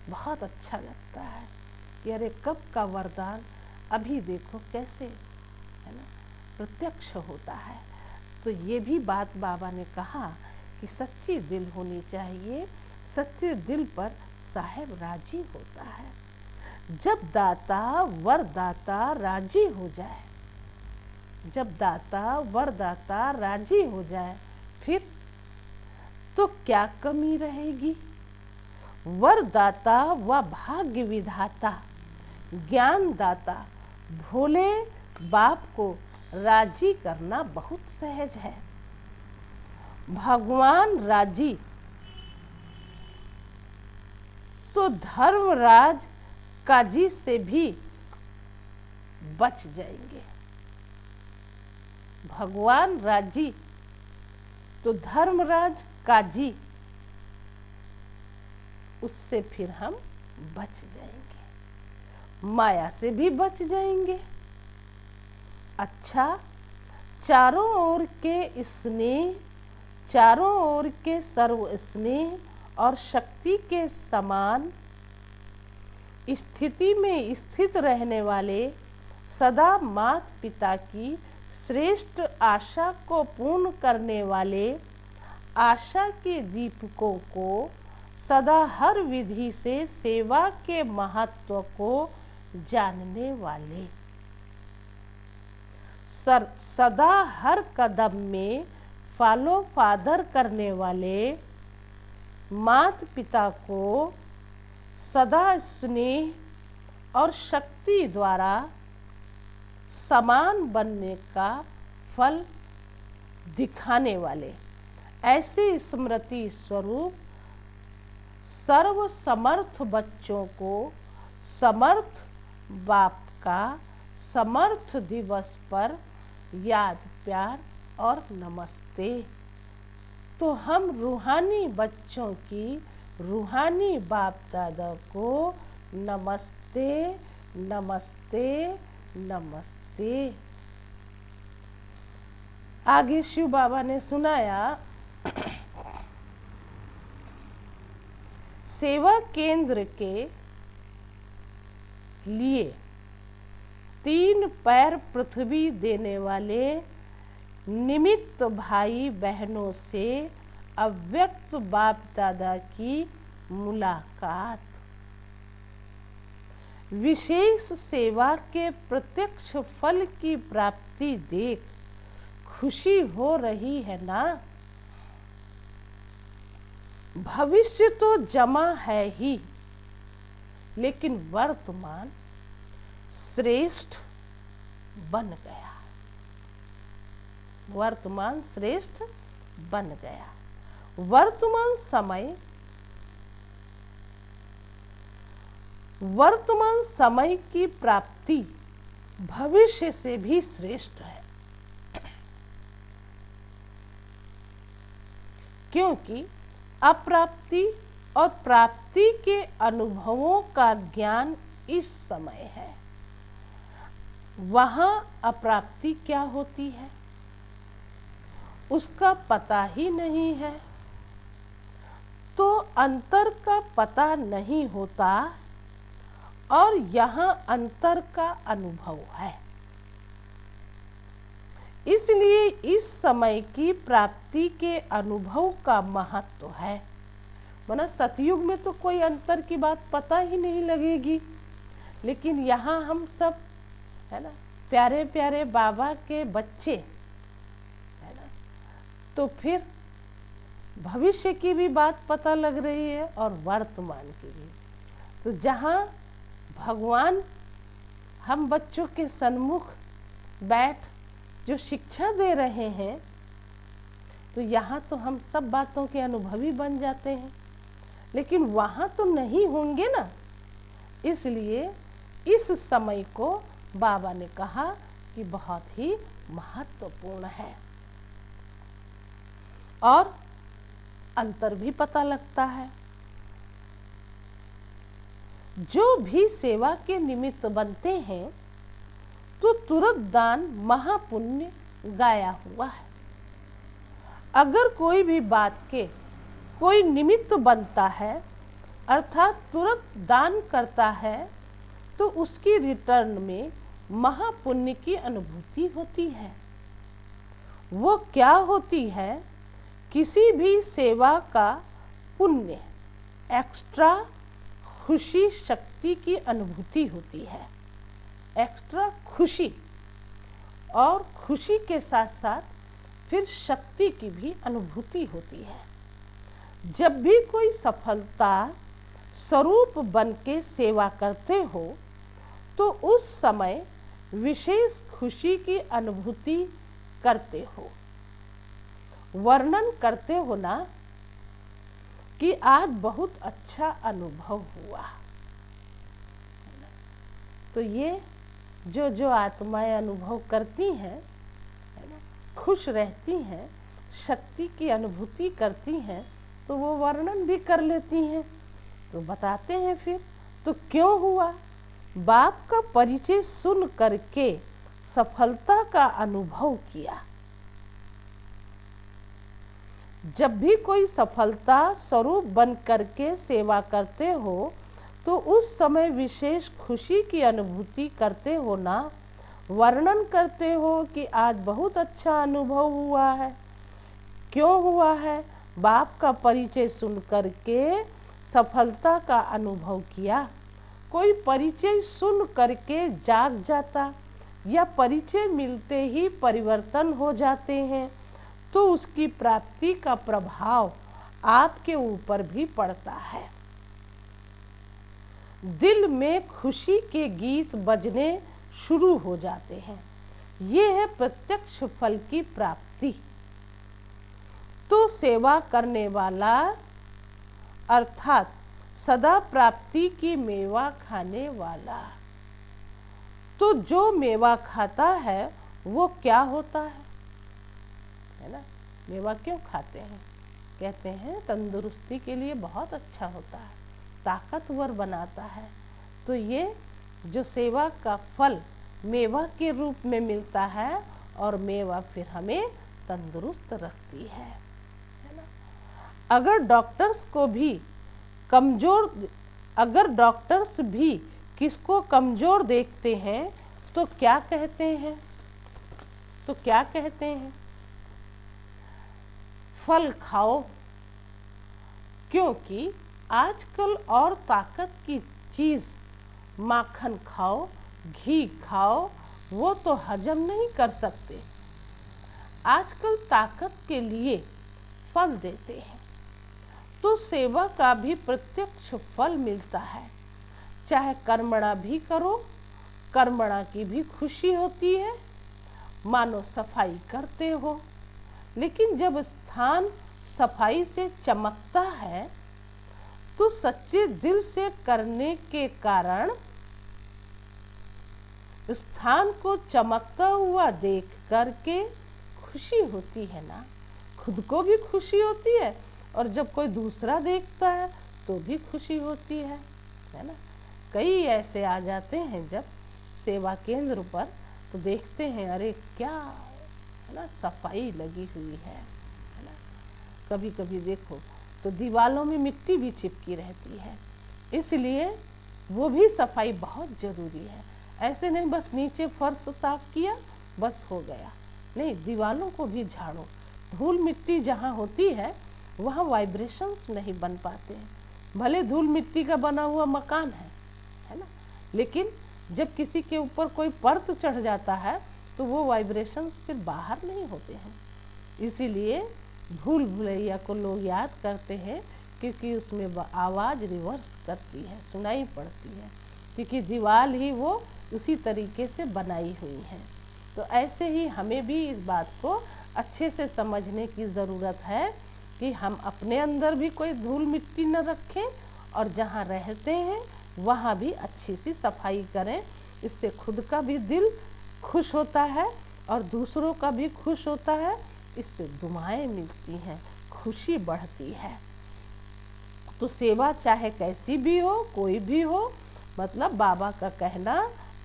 बहुत अच्छा लगता है कि अरे कब का वरदान अभी देखो कैसे, है ना, प्रत्यक्ष होता है। तो ये भी बात बाबा ने कहा कि सच्ची दिल होनी चाहिए, सच्चे दिल पर साहेब राजी होता है। जब दाता वरदाता राजी हो जाए, जब दाता वरदाता राजी हो जाए, फिर तो क्या कमी रहेगी। वरदाता व भाग्य विधाता ज्ञानदाता भोले बाप को राजी करना बहुत सहज है। भगवान राजी तो धर्मराज काजी से भी बच जाएंगे। भगवान राजी तो धर्मराज काजी, उससे फिर हम बच जाएंगे, माया से भी बच जाएंगे। अच्छा, चारों ओर के स्नेह, चारों ओर के सर्व स्नेह और शक्ति के समान स्थिति में स्थित रहने वाले सदा माता पिता की श्रेष्ठ आशा को पूर्ण करने वाले आशा के दीपकों को सदा हर विधि से सेवा के महत्व को जानने वाले, सदा हर कदम में फॉलो फादर करने वाले माता पिता को सदा स्नेह और शक्ति द्वारा समान बनने का फल दिखाने वाले ऐसे स्मृति स्वरूप सर्व समर्थ बच्चों को समर्थ बाप का समर्थ दिवस पर याद, प्यार और नमस्ते। तो हम रूहानी बच्चों की रूहानी बाप दादा को नमस्ते नमस्ते नमस्ते। आगे शिव बाबा ने सुनाया, सेवा केंद्र के लिए 3 पैर पृथ्वी देने वाले निमित्त भाई बहनों से अव्यक्त बाप दादा की मुलाकात, विशेष सेवा के प्रत्यक्ष फल की प्राप्ति देख खुशी हो रही है ना। भविष्य तो जमा है ही, लेकिन वर्तमान श्रेष्ठ बन गया, वर्तमान श्रेष्ठ बन गया। वर्तमान समय की प्राप्ति भविष्य से भी श्रेष्ठ है, क्योंकि अप्राप्ति और प्राप्ति के अनुभवों का ज्ञान इस समय है। वहां अप्राप्ति क्या होती है उसका पता ही नहीं है, तो अंतर का पता नहीं होता और यहाँ अंतर का अनुभव है। इसलिए इस समय की प्राप्ति के अनुभव का महत्व है। वरना सतयुग में तो कोई अंतर की बात पता ही नहीं लगेगी, लेकिन यहाँ हम सब, है ना, प्यारे प्यारे बाबा के बच्चे, है ना, तो फिर भविष्य की भी बात पता लग रही है और वर्तमान की भी। तो जहाँ भगवान हम बच्चों के सन्मुख बैठ जो शिक्षा दे रहे हैं, तो तो यहाँ तो हम सब बातों के अनुभवी बन जाते हैं, लेकिन वहाँ तो नहीं होंगे ना। इसलिए इस समय को बाबा ने कहा कि बहुत ही महत्वपूर्ण है और अंतर भी पता लगता है। जो भी सेवा के निमित्त बनते हैं तो तुरंत दान महापुण्य गाया हुआ है। अगर कोई भी बात के कोई निमित्त बनता है अर्थात तुरंत दान करता है तो उसकी रिटर्न में महापुण्य की अनुभूति होती है। वो क्या होती है? किसी भी सेवा का पुण्य, एक्स्ट्रा खुशी, शक्ति की अनुभूति होती है। एक्स्ट्रा खुशी, और खुशी के साथ साथ फिर शक्ति की भी अनुभूति होती है। जब भी कोई सफलता स्वरूप बन के सेवा करते हो तो उस समय विशेष खुशी की अनुभूति करते हो, वर्णन करते हो ना कि आज बहुत अच्छा अनुभव हुआ। तो ये जो आत्माएं अनुभव करती हैं, खुश रहती हैं, शक्ति की अनुभूति करती हैं, तो वो वर्णन भी कर लेती हैं। तो बताते हैं फिर तो क्यों हुआ। बाप का परिचय सुन करके सफलता का अनुभव किया। जब भी कोई सफलता स्वरूप बन करके सेवा करते हो तो उस समय विशेष खुशी की अनुभूति करते हो ना, वर्णन करते हो कि आज बहुत अच्छा अनुभव हुआ है। क्यों हुआ है? बाप का परिचय सुन करके सफलता का अनुभव किया। कोई परिचय सुन करके जाग जाता या परिचय मिलते ही परिवर्तन हो जाते हैं तो उसकी प्राप्ति का प्रभाव आपके ऊपर भी पड़ता है। दिल में खुशी के गीत बजने शुरू हो जाते हैं। ये है प्रत्यक्ष फल की प्राप्ति। तो सेवा करने वाला अर्थात सदा प्राप्ति की मेवा खाने वाला, तो जो मेवा खाता है वो क्या होता है ना। मेवा क्यों खाते हैं? कहते हैं तंदुरुस्ती के लिए बहुत अच्छा होता है, ताकतवर बनाता है। तो ये जो सेवा का फल मेवा के रूप में मिलता है और मेवा फिर हमें तंदुरुस्त रखती है ना। अगर डॉक्टर्स भी किसको कमजोर देखते हैं तो क्या कहते हैं? फल खाओ, क्योंकि आजकल और ताकत की चीज माखन खाओ, घी खाओ, वो तो हजम नहीं कर सकते। आजकल ताकत के लिए फल देते हैं। तो सेवा का भी प्रत्यक्ष फल मिलता है। चाहे कर्मणा भी करो, कर्मणा की भी खुशी होती है। मानो सफाई करते हो, लेकिन जब स्थान सफाई से चमकता है तो सच्चे दिल से करने के कारण स्थान को चमकता हुआ देख करके खुशी होती है ना। खुद को भी खुशी होती है और जब कोई दूसरा देखता है तो भी खुशी होती है ना। कई ऐसे आ जाते हैं जब सेवा केंद्र पर तो देखते हैं, अरे क्या है ना, सफाई लगी हुई है ना। कभी कभी देखो तो दीवालों में मिट्टी भी चिपकी रहती है, इसलिए वो भी सफाई बहुत ज़रूरी है। ऐसे नहीं बस नीचे फर्श साफ किया बस हो गया, नहीं, दीवालों को भी झाड़ो। धूल मिट्टी जहाँ होती है वहाँ वाइब्रेशंस नहीं बन पाते हैं। भले धूल मिट्टी का बना हुआ मकान है ना, लेकिन जब किसी के ऊपर कोई परत चढ़ जाता है तो वो वाइब्रेशंस फिर बाहर नहीं होते हैं। इसीलिए भूल भुलैया को लोग याद करते हैं, क्योंकि उसमें आवाज़ रिवर्स करती है, सुनाई पड़ती है, क्योंकि दीवार ही वो उसी तरीके से बनाई हुई है। तो ऐसे ही हमें भी इस बात को अच्छे से समझने की ज़रूरत है कि हम अपने अंदर भी कोई धूल मिट्टी न रखें और जहाँ रहते हैं वहाँ भी अच्छी सी सफाई करें। इससे खुद का भी दिल खुश होता है और दूसरों का भी खुश होता है। इससे दुआएं मिलती हैं, खुशी बढ़ती है। तो सेवा चाहे कैसी भी हो, कोई भी हो, मतलब बाबा का कहना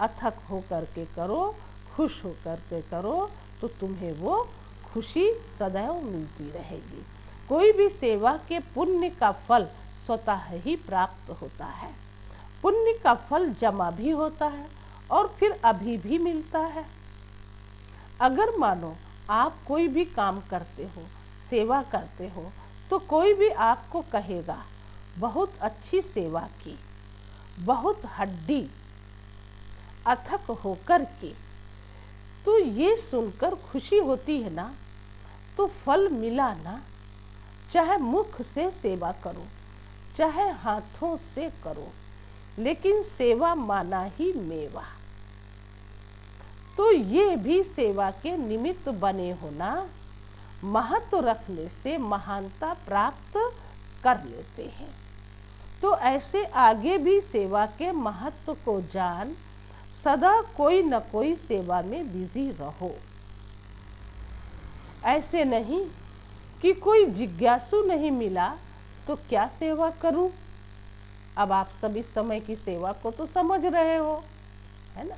अथक हो करके करो, खुश हो करके करो, तो तुम्हें वो खुशी सदैव मिलती रहेगी। कोई भी सेवा के पुण्य का फल स्वतः ही प्राप्त होता है। पुण्य का फल जमा भी होता है और फिर अभी भी मिलता है। अगर मानो आप कोई भी काम करते हो, सेवा करते हो, तो कोई भी आपको कहेगा बहुत अच्छी सेवा की, बहुत हड्डी अथक होकर के, तो ये सुनकर खुशी होती है ना। तो फल मिला ना, चाहे मुख से सेवा करो, चाहे हाथों से करो, लेकिन सेवा माना ही मेवा। तो ये भी सेवा के निमित्त बने होना, महत्व रखने से महानता प्राप्त कर लेते हैं। तो ऐसे आगे भी सेवा के महत्व को जान सदा कोई न कोई सेवा में बिजी रहो। ऐसे नहीं कि कोई जिज्ञासु नहीं मिला तो क्या सेवा करूं। अब आप सब इस समय की सेवा को तो समझ रहे हो, है ना।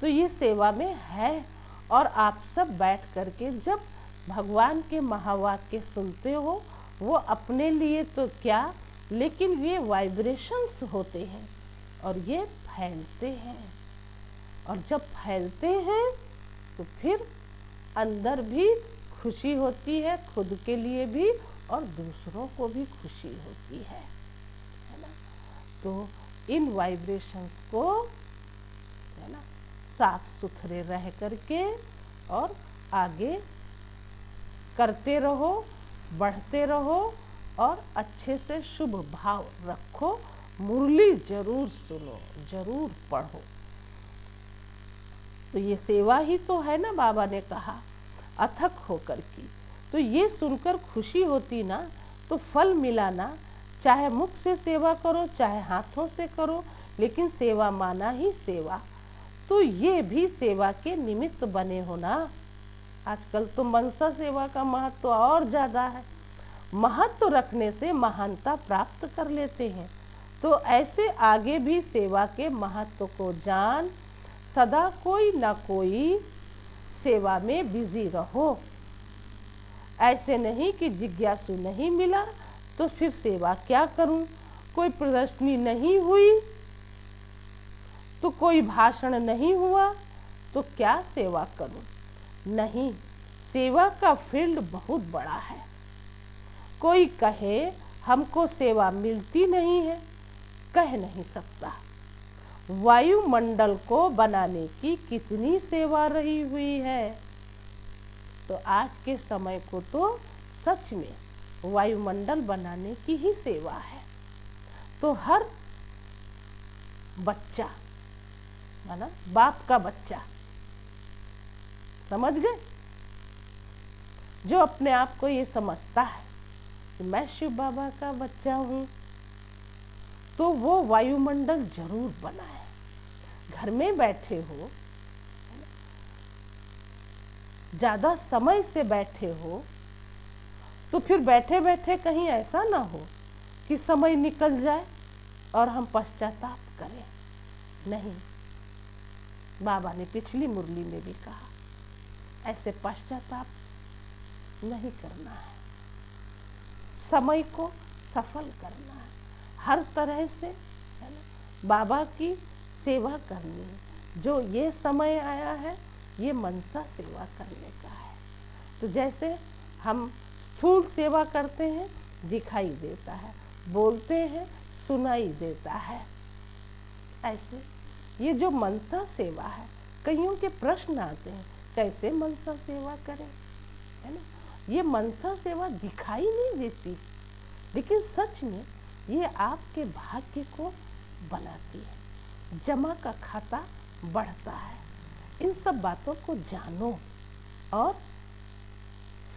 तो ये सेवा में है और आप सब बैठ करके जब भगवान के महावाक्य सुनते हो, वो अपने लिए तो क्या, लेकिन ये वाइब्रेशंस होते हैं और ये फैलते हैं। और जब फैलते हैं तो फिर अंदर भी खुशी होती है, खुद के लिए भी और दूसरों को भी खुशी होती है ना। तो इन वाइब्रेशंस को, है ना, साफ सुथरे रह करके और आगे करते रहो, बढ़ते रहो और अच्छे से शुभ भाव रखो। मुरली जरूर सुनो, जरूर पढ़ो। तो ये सेवा ही तो है ना, बाबा ने कहा अथक होकर की। तो ये सुनकर खुशी होती ना, तो फल मिला ना, चाहे मुख से सेवा करो, चाहे हाथों से करो, लेकिन सेवा माना ही सेवा। तो ये भी सेवा के निमित्त बने हो ना। आजकल तो मनसा सेवा का महत्व और ज़्यादा है। महत्व रखने से महानता प्राप्त कर लेते हैं। तो ऐसे आगे भी सेवा के महत्व को जान सदा कोई ना कोई सेवा में बिजी रहो। ऐसे नहीं कि जिज्ञासु नहीं मिला तो फिर सेवा क्या करूं, कोई प्रदर्शनी नहीं हुई तो कोई भाषण नहीं हुआ तो क्या सेवा करूं। नहीं, सेवा का फील्ड बहुत बड़ा है। कोई कहे हमको सेवा मिलती नहीं है, कह नहीं सकता। वायुमंडल को बनाने की कितनी सेवा रही हुई है। तो आज के समय को तो सच में वायुमंडल बनाने की ही सेवा है। तो हर बच्चा, है ना, बाप का बच्चा, समझ गए, जो अपने आप को ये समझता है कि मैं शिव बाबा का बच्चा हूँ, तो वो वायुमंडल जरूर बनाए। घर में बैठे हो, ज़्यादा समय से बैठे हो, तो फिर बैठे बैठे कहीं ऐसा ना हो कि समय निकल जाए और हम पश्चाताप करें। नहीं, बाबा ने पिछली मुरली में भी कहा, ऐसे पश्चाताप नहीं करना है। समय को सफल करना है, हर तरह से, है ना, बाबा की सेवा करनी है। जो ये समय आया है, ये मनसा सेवा करने का है। तो जैसे हम स्थूल सेवा करते हैं, दिखाई देता है, बोलते हैं, सुनाई देता है। ऐसे ये जो मनसा सेवा है, कईयों के प्रश्न आते हैं, कैसे मनसा सेवा करें, है ना। ये मनसा सेवा दिखाई नहीं देती, लेकिन सच में ये आपके भाग्य को बनाती है। जमा का खाता बढ़ता है। इन सब बातों को जानो और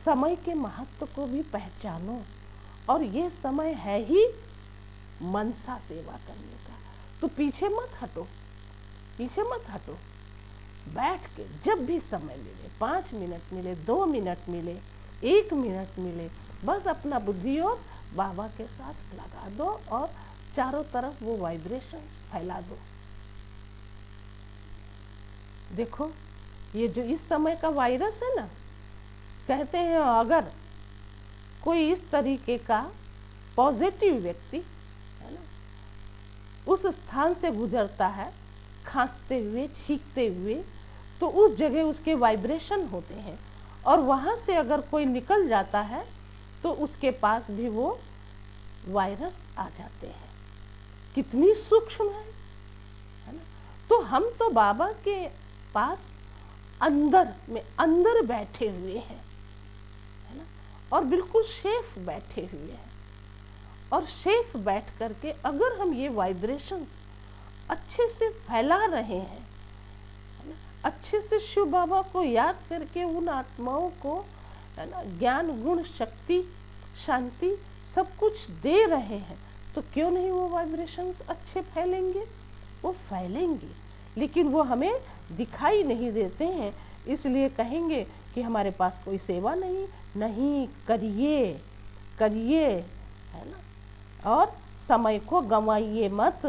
समय के महत्व को भी पहचानो। और ये समय है ही मनसा सेवा करने का। तो पीछे मत हटो, पीछे मत हटो। बैठ के जब भी समय मिले, 5 मिनट मिले, 2 मिनट मिले, 1 मिनट मिले, बस अपना बुद्धि और बाबा के साथ लगा दो और चारों तरफ वो वाइब्रेशन फैला दो। देखो ये जो इस समय का वायरस है ना, कहते हैं अगर कोई इस तरीके का पॉजिटिव व्यक्ति है ना उस स्थान से गुजरता है, खांसते हुए, छींकते हुए, तो उस जगह उसके वाइब्रेशन होते हैं। और वहाँ से अगर कोई निकल जाता है तो उसके पास भी वो वायरस आ जाते हैं। कितनी सूक्ष्म है ना। तो हम तो बाबा के पास अंदर बैठे हुए हैं, है ना, और बिल्कुल सेफ बैठे हुए हैं। और सेफ बैठ करके अगर हम ये वाइब्रेशंस अच्छे से फैला रहे हैं, है ना, अच्छे से शिव बाबा को याद करके उन आत्माओं को, है ना, ज्ञान, गुण, शक्ति, शांति सब कुछ दे रहे हैं, तो क्यों नहीं वो वाइब्रेशंस अच्छे फैलेंगे? वो फैलेंगे, लेकिन वो हमें दिखाई नहीं देते हैं। इसलिए कहेंगे कि हमारे पास कोई सेवा नहीं, करिए करिए, है ना, और समय को गंवाइए मत।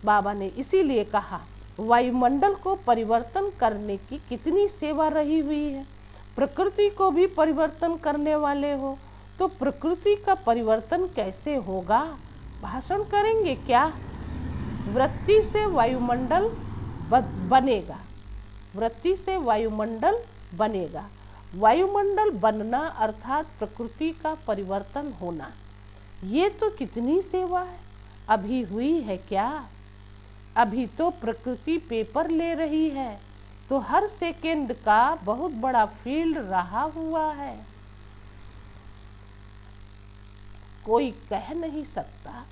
बाबा ने इसीलिए कहा वायुमंडल को परिवर्तन करने की कितनी सेवा रही हुई है। प्रकृति को भी परिवर्तन करने वाले हो, तो प्रकृति का परिवर्तन कैसे होगा? भाषण करेंगे क्या? वृत्ति से वायुमंडल बनेगा, वृत्ति से वायुमंडल बनेगा। वायुमंडल बनना अर्थात प्रकृति का परिवर्तन होना, ये तो कितनी सेवा है। अभी हुई है क्या? अभी तो प्रकृति पेपर ले रही है, तो हर सेकेंड का बहुत बड़ा फील्ड रहा हुआ है। कोई कह नहीं सकता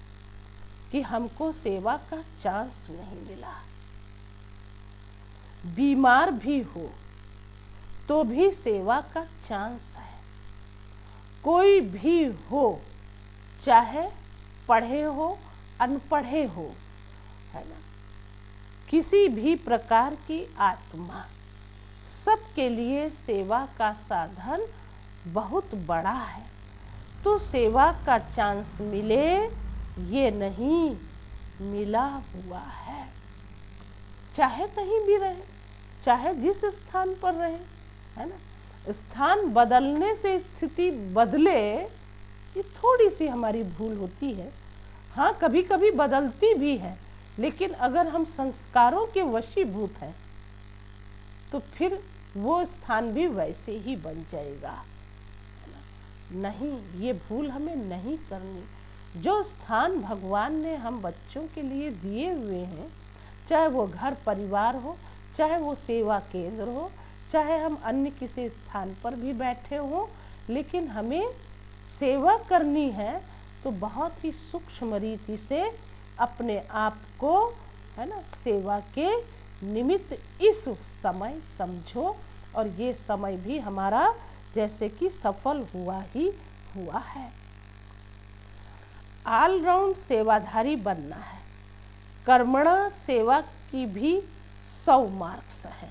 कि हमको सेवा का चांस नहीं मिला। बीमार भी हो तो भी सेवा का चांस है। कोई भी हो, चाहे पढ़े हो, अनपढ़े हो, है ना, किसी भी प्रकार की आत्मा, सबके लिए सेवा का साधन बहुत बड़ा है। तो सेवा का चांस मिले, ये नहीं, मिला हुआ है। चाहे कहीं भी रहे, चाहे जिस स्थान पर रहे, है ना। स्थान बदलने से स्थिति बदले, ये थोड़ी सी हमारी भूल होती है। हाँ, कभी कभी बदलती भी है, लेकिन अगर हम संस्कारों के वशीभूत हैं तो फिर वो स्थान भी वैसे ही बन जाएगा। नहीं, ये भूल हमें नहीं करनी। जो स्थान भगवान ने हम बच्चों के लिए दिए हुए हैं, चाहे वो घर परिवार हो, चाहे वो सेवा केंद्र हो, चाहे हम अन्य किसी स्थान पर भी बैठे हों, लेकिन हमें सेवा करनी है तो बहुत ही सूक्ष्म रीति से अपने आप को, है ना, सेवा के निमित्त इस समय समझो। और ये समय भी हमारा जैसे कि सफल हुआ ही हुआ है। ऑलराउंड सेवाधारी बनना है। कर्मणा सेवा की भी 100 मार्क्स है।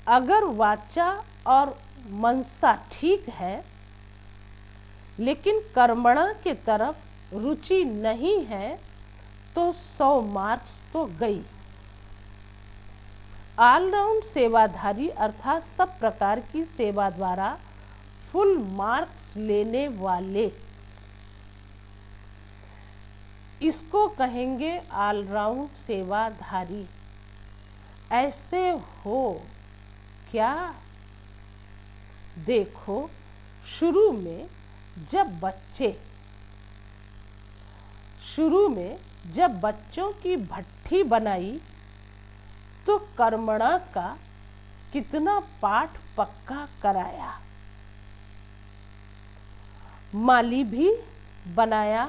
अगर वाचा और मनसा ठीक है, लेकिन कर्मणा के तरफ रुचि नहीं है, तो 100 मार्क्स तो गई। ऑलराउंड सेवाधारी अर्थात सब प्रकार की सेवा द्वारा फुल मार्क्स लेने वाले, इसको कहेंगे ऑलराउंड सेवाधारी। ऐसे हो क्या? देखो, शुरू में जब बच्चों की भट्ठी बनाई तो कर्मणा का कितना पाठ पक्का कराया। माली भी बनाया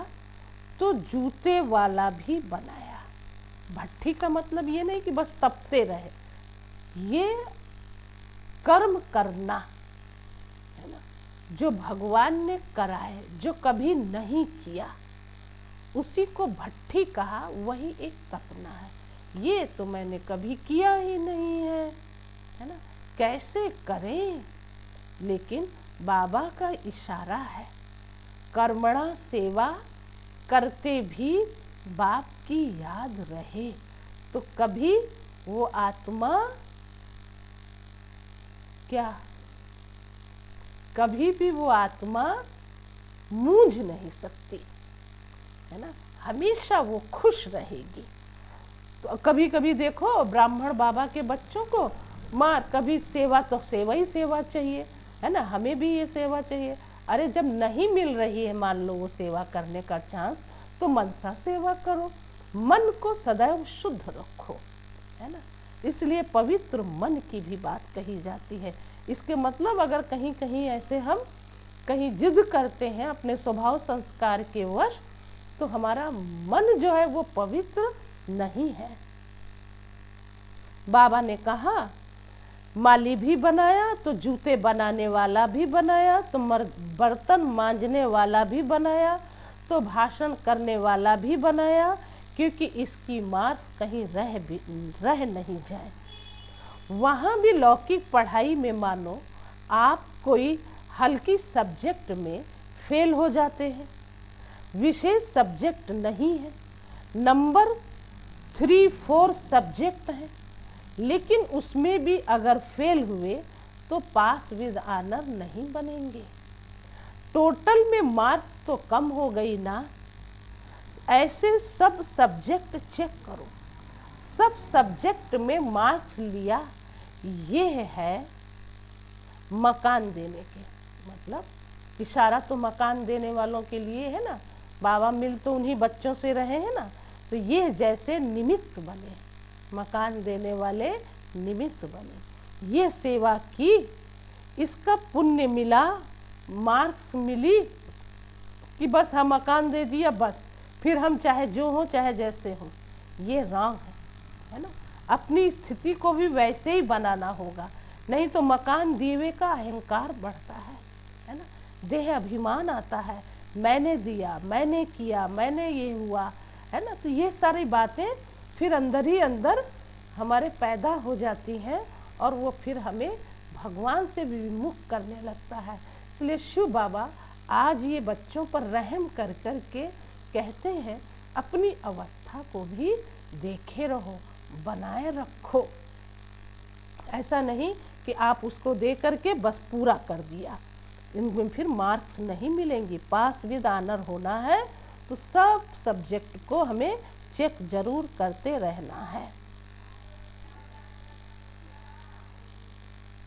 तो जूते वाला भी बनाया। भट्ठी का मतलब ये नहीं कि बस तपते रहे, ये कर्म करना, है ना, जो भगवान ने कराए, जो कभी नहीं किया, उसी को भट्ठी कहा, वही एक तपना है। ये तो मैंने कभी किया ही नहीं है ना, कैसे करें। लेकिन बाबा का इशारा है, कर्मणा सेवा करते भी बाप की याद रहे, तो कभी वो आत्मा क्या, कभी भी वो आत्मा मूंझ नहीं सकती, है ना, हमेशा वो खुश रहेगी। तो कभी कभी देखो ब्राह्मण बाबा के बच्चों को माँ कभी सेवा तो सेवा ही सेवा चाहिए, है ना, हमें भी ये सेवा चाहिए। अरे जब नहीं मिल रही है मान लो वो सेवा करने का चांस, तो मनसा सेवा करो, मन को सदैव शुद्ध रखो, है ना। इसलिए पवित्र मन की भी बात कही जाती है। इसके मतलब अगर कहीं कहीं ऐसे हम कहीं जिद करते हैं अपने स्वभाव संस्कार के वश, तो हमारा मन जो है वो पवित्र नहीं है। बाबा ने कहा माली भी बनाया तो जूते बनाने वाला भी बनाया, तो बर्तन मांजने वाला भी बनाया, तो भाषण करने वाला भी बनाया, क्योंकि इसकी मार्क्स कहीं रह नहीं जाए। वहाँ भी लौकिक पढ़ाई में मानो आप कोई हल्की सब्जेक्ट में फेल हो जाते हैं, विशेष सब्जेक्ट नहीं है, नंबर 3-4 सब्जेक्ट है, लेकिन उसमें भी अगर फेल हुए तो पास विद ऑनर नहीं बनेंगे। टोटल में मार्क तो कम हो गई ना। ऐसे सब सब्जेक्ट चेक करो, सब सब्जेक्ट में मार्क्स लिया, ये है मकान देने के मतलब, इशारा तो मकान देने वालों के लिए है ना, बाबा मिल तो उन्हीं बच्चों से रहे हैं ना, तो ये जैसे निमित्त बने, मकान देने वाले निमित्त बने। ये सेवा की, इसका पुण्य मिला, मार्क्स मिली कि बस हम मकान दे दिया, बस फिर हम चाहे जो हो चाहे जैसे हो, ये रॉन्ग है ना। अपनी स्थिति को भी वैसे ही बनाना होगा, नहीं तो मकान दीवे का अहंकार बढ़ता है ना, देह अभिमान आता है, मैंने दिया, मैंने किया, मैंने ये हुआ, है ना। तो ये सारी बातें फिर अंदर ही अंदर हमारे पैदा हो जाती हैं और वो फिर हमें भगवान से भी विमुख करने लगता है। इसलिए शिव बाबा आज ये बच्चों पर रहम कर कर के कहते हैं, अपनी अवस्था को भी देखे रहो, बनाए रखो। ऐसा नहीं कि आप उसको दे करके बस पूरा कर दिया, इनमें फिर मार्क्स नहीं मिलेंगे। पास विद ऑनर होना है तो सब सब्जेक्ट को हमें चेक जरूर करते रहना है।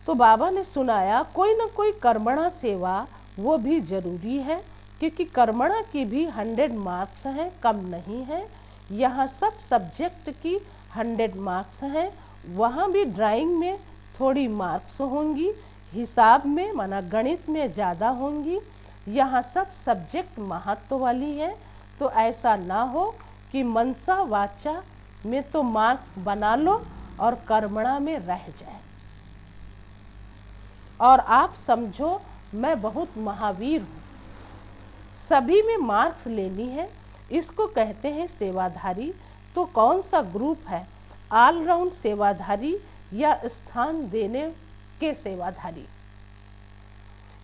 तो बाबा ने सुनाया कोई ना कोई कर्मणा सेवा वो भी जरूरी है, क्योंकि कर्मणा की भी 100 मार्क्स हैं, कम नहीं है। यहाँ सब सब्जेक्ट की 100 मार्क्स हैं, वहाँ भी ड्राइंग में थोड़ी मार्क्स होंगी, हिसाब में माना गणित में ज़्यादा होंगी। यहाँ सब सब्जेक्ट महत्व वाली है, तो ऐसा ना हो कि मनसा वाचा में तो मार्क्स बना लो और कर्मणा में रह जाए और आप समझो मैं बहुत महावीर हूँ, सभी में मार्क्स लेनी है। इसको कहते हैं सेवाधारी। तो कौन सा ग्रुप है, ऑलराउंड सेवाधारी या स्थान देने के सेवाधारी?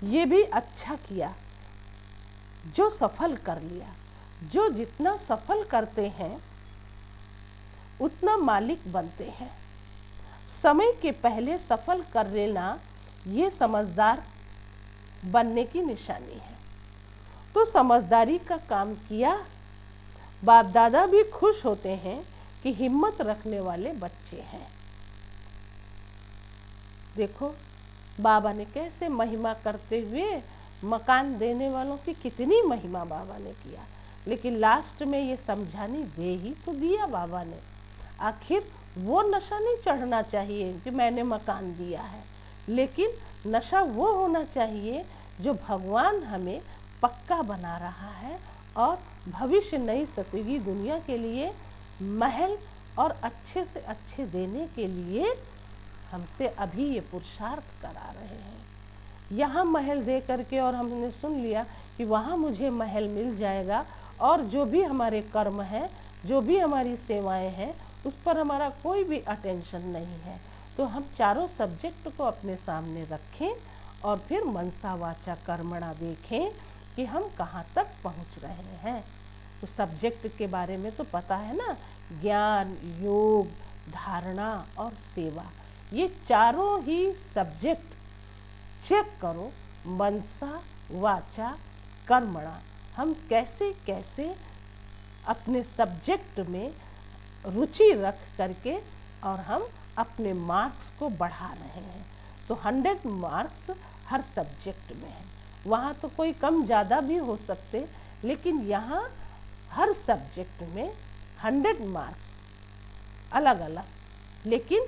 ये भी अच्छा किया जो सफल कर लिया। जो जितना सफल करते हैं उतना मालिक बनते हैं। समय के पहले सफल कर लेना ये समझदार बनने की निशानी है। तो समझदारी का काम किया, बाप दादा भी खुश होते हैं कि हिम्मत रखने वाले बच्चे हैं। देखो बाबा ने कैसे महिमा करते हुए मकान देने वालों की कितनी महिमा बाबा ने किया, लेकिन लास्ट में ये समझानी दे ही तो दिया बाबा ने। आखिर वो नशा नहीं चढ़ना चाहिए कि मैंने मकान दिया है, लेकिन नशा वो होना चाहिए जो भगवान हमें पक्का बना रहा है और भविष्य नई सतेगी दुनिया के लिए महल और अच्छे से अच्छे देने के लिए हमसे अभी ये पुरुषार्थ करा रहे हैं। यहाँ महल दे करके और हमने सुन लिया कि वहाँ मुझे महल मिल जाएगा, और जो भी हमारे कर्म हैं, जो भी हमारी सेवाएं हैं, उस पर हमारा कोई भी अटेंशन नहीं है। तो हम चारों सब्जेक्ट को अपने सामने रखें और फिर मनसा वाचा कर्मणा देखें कि हम कहाँ तक पहुँच रहे हैं। तो सब्जेक्ट के बारे में तो पता है ना, ज्ञान, योग, धारणा और सेवा, ये चारों ही सब्जेक्ट चेक करो। मनसा वाचा कर्मणा, हम कैसे कैसे अपने सब्जेक्ट में रुचि रख करके और हम अपने मार्क्स को बढ़ा रहे हैं। तो 100 मार्क्स हर सब्जेक्ट में है। वहाँ तो कोई कम ज़्यादा भी हो सकते, लेकिन यहाँ हर सब्जेक्ट में 100 मार्क्स अलग अलग। लेकिन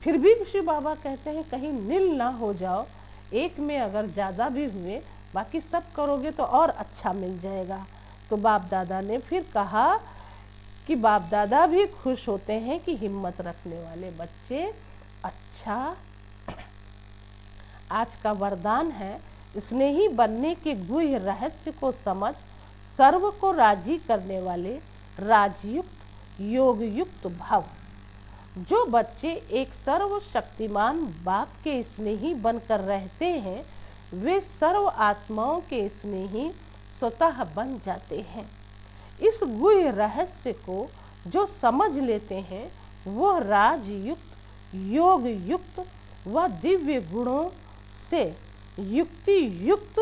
फिर भी शिव बाबा कहते हैं कहीं नील ना हो जाओ, एक में अगर ज़्यादा भी हुए, बाकी सब करोगे तो और अच्छा मिल जाएगा। तो बाप दादा ने फिर कहा कि बाप दादा भी खुश होते हैं कि हिम्मत रखने वाले बच्चे। अच्छा, आज का वरदान है, स्नेही बनने के गुह्य रहस्य को समझ सर्व को राजी करने वाले राजयुक्त योगयुक्त भव। जो बच्चे एक सर्वशक्तिमान बाप के स्नेही बनकर रहते हैं, वे सर्व आत्माओं के स्नेही स्वतः बन जाते हैं। इस गुह्य रहस्य को जो समझ लेते हैं, वह राजयुक्त योगयुक्त व दिव्य गुणों से युक्ति युक्त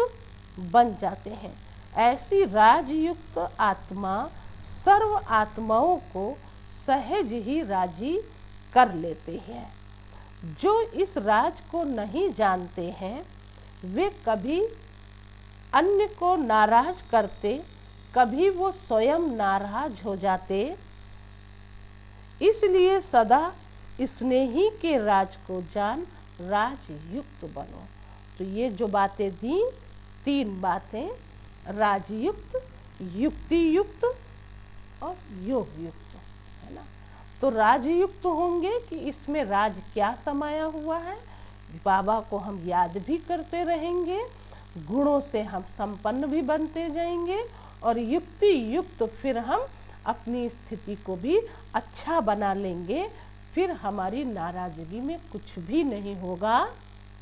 बन जाते हैं। ऐसी राजयुक्त आत्मा सर्व आत्माओं को सहज ही राजी कर लेते हैं। जो इस राज को नहीं जानते हैं, वे कभी अन्य को नाराज करते, कभी वो स्वयं नाराज हो जाते। इसलिए सदा स्नेही के राज को जान राजयुक्त बनो। तो ये जो बातें दी, 3 बातें, राजयुक्त, युक्ति युक्त और योग युक्त, है ना। तो राजयुक्त होंगे कि इसमें राज क्या समाया हुआ है, बाबा को हम याद भी करते रहेंगे, गुणों से हम संपन्न भी बनते जाएंगे, और युक्ति युक्त फिर हम अपनी स्थिति को भी अच्छा बना लेंगे। फिर हमारी नाराजगी में कुछ भी नहीं होगा,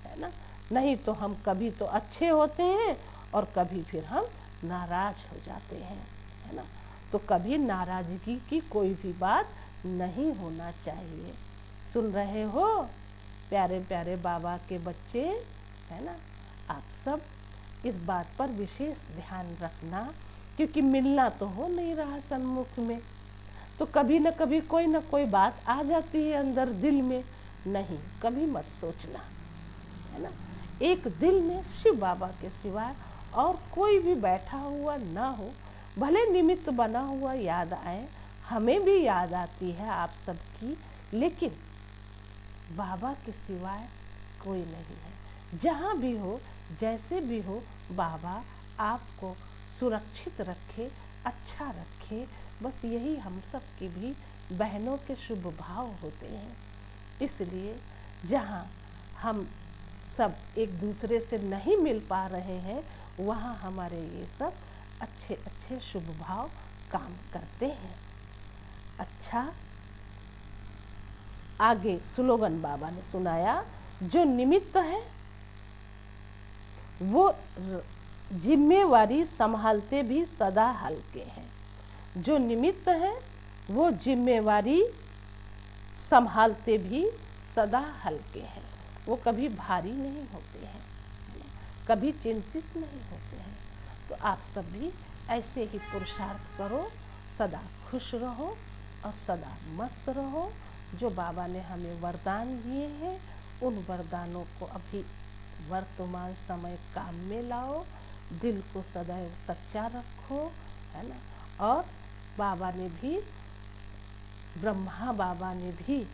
है ना। नहीं तो हम कभी तो अच्छे होते हैं और कभी फिर हम नाराज हो जाते हैं, है ना। तो कभी नाराजगी की कोई भी बात नहीं होना चाहिए। सुन रहे हो प्यारे प्यारे बाबा के बच्चे, है ना। आप सब इस बात पर विशेष ध्यान रखना, क्योंकि मिलना तो हो नहीं रहा सन्मुख में, तो कभी न कभी कोई न कोई बात आ जाती है अंदर दिल में। नहीं, कभी मत सोचना, है ना। एक दिल में शिव बाबा के सिवाय और कोई भी बैठा हुआ ना हो, भले निमित्त बना हुआ याद आए, हमें भी याद आती है आप सबकी, लेकिन बाबा के सिवाय कोई नहीं है। जहाँ भी हो, जैसे भी हो, बाबा आपको सुरक्षित रखे, अच्छा रखे, बस यही हम सब की भी बहनों के शुभ भाव होते हैं। इसलिए जहाँ हम सब एक दूसरे से नहीं मिल पा रहे हैं, वहाँ हमारे ये सब अच्छे अच्छे शुभ भाव काम करते हैं। अच्छा, आगे स्लोगन बाबा ने सुनाया, जो निमित्त है वो जिम्मेवारी संभालते भी सदा हल्के हैं। जो निमित्त है वो जिम्मेवारी संभालते भी सदा हल्के हैं। वो कभी भारी नहीं होते हैं, कभी चिंतित नहीं होते हैं। तो आप सब भी ऐसे ही पुरुषार्थ करो, सदा खुश रहो और सदा मस्त रहो। जो बाबा ने हमें वरदान दिए हैं, उन वरदानों को अभी वर्तमान समय काम में लाओ, दिल को सदैव सच्चा रखो, है ना। और बाबा ने भी, ब्रह्मा बाबा ने भी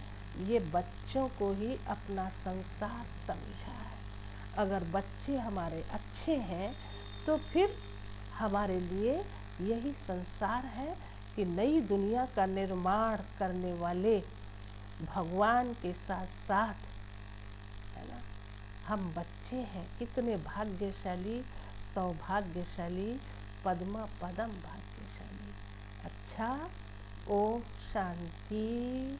ये बच्चों को ही अपना संसार समझा है। अगर बच्चे हमारे अच्छे हैं तो फिर हमारे लिए यही संसार है कि नई दुनिया का निर्माण करने वाले भगवान के साथ साथ हम बच्चे हैं, कितने भाग्यशाली, सौभाग्यशाली, पद्मा पदम भाग्यशाली। अच्छा, ओम शांति।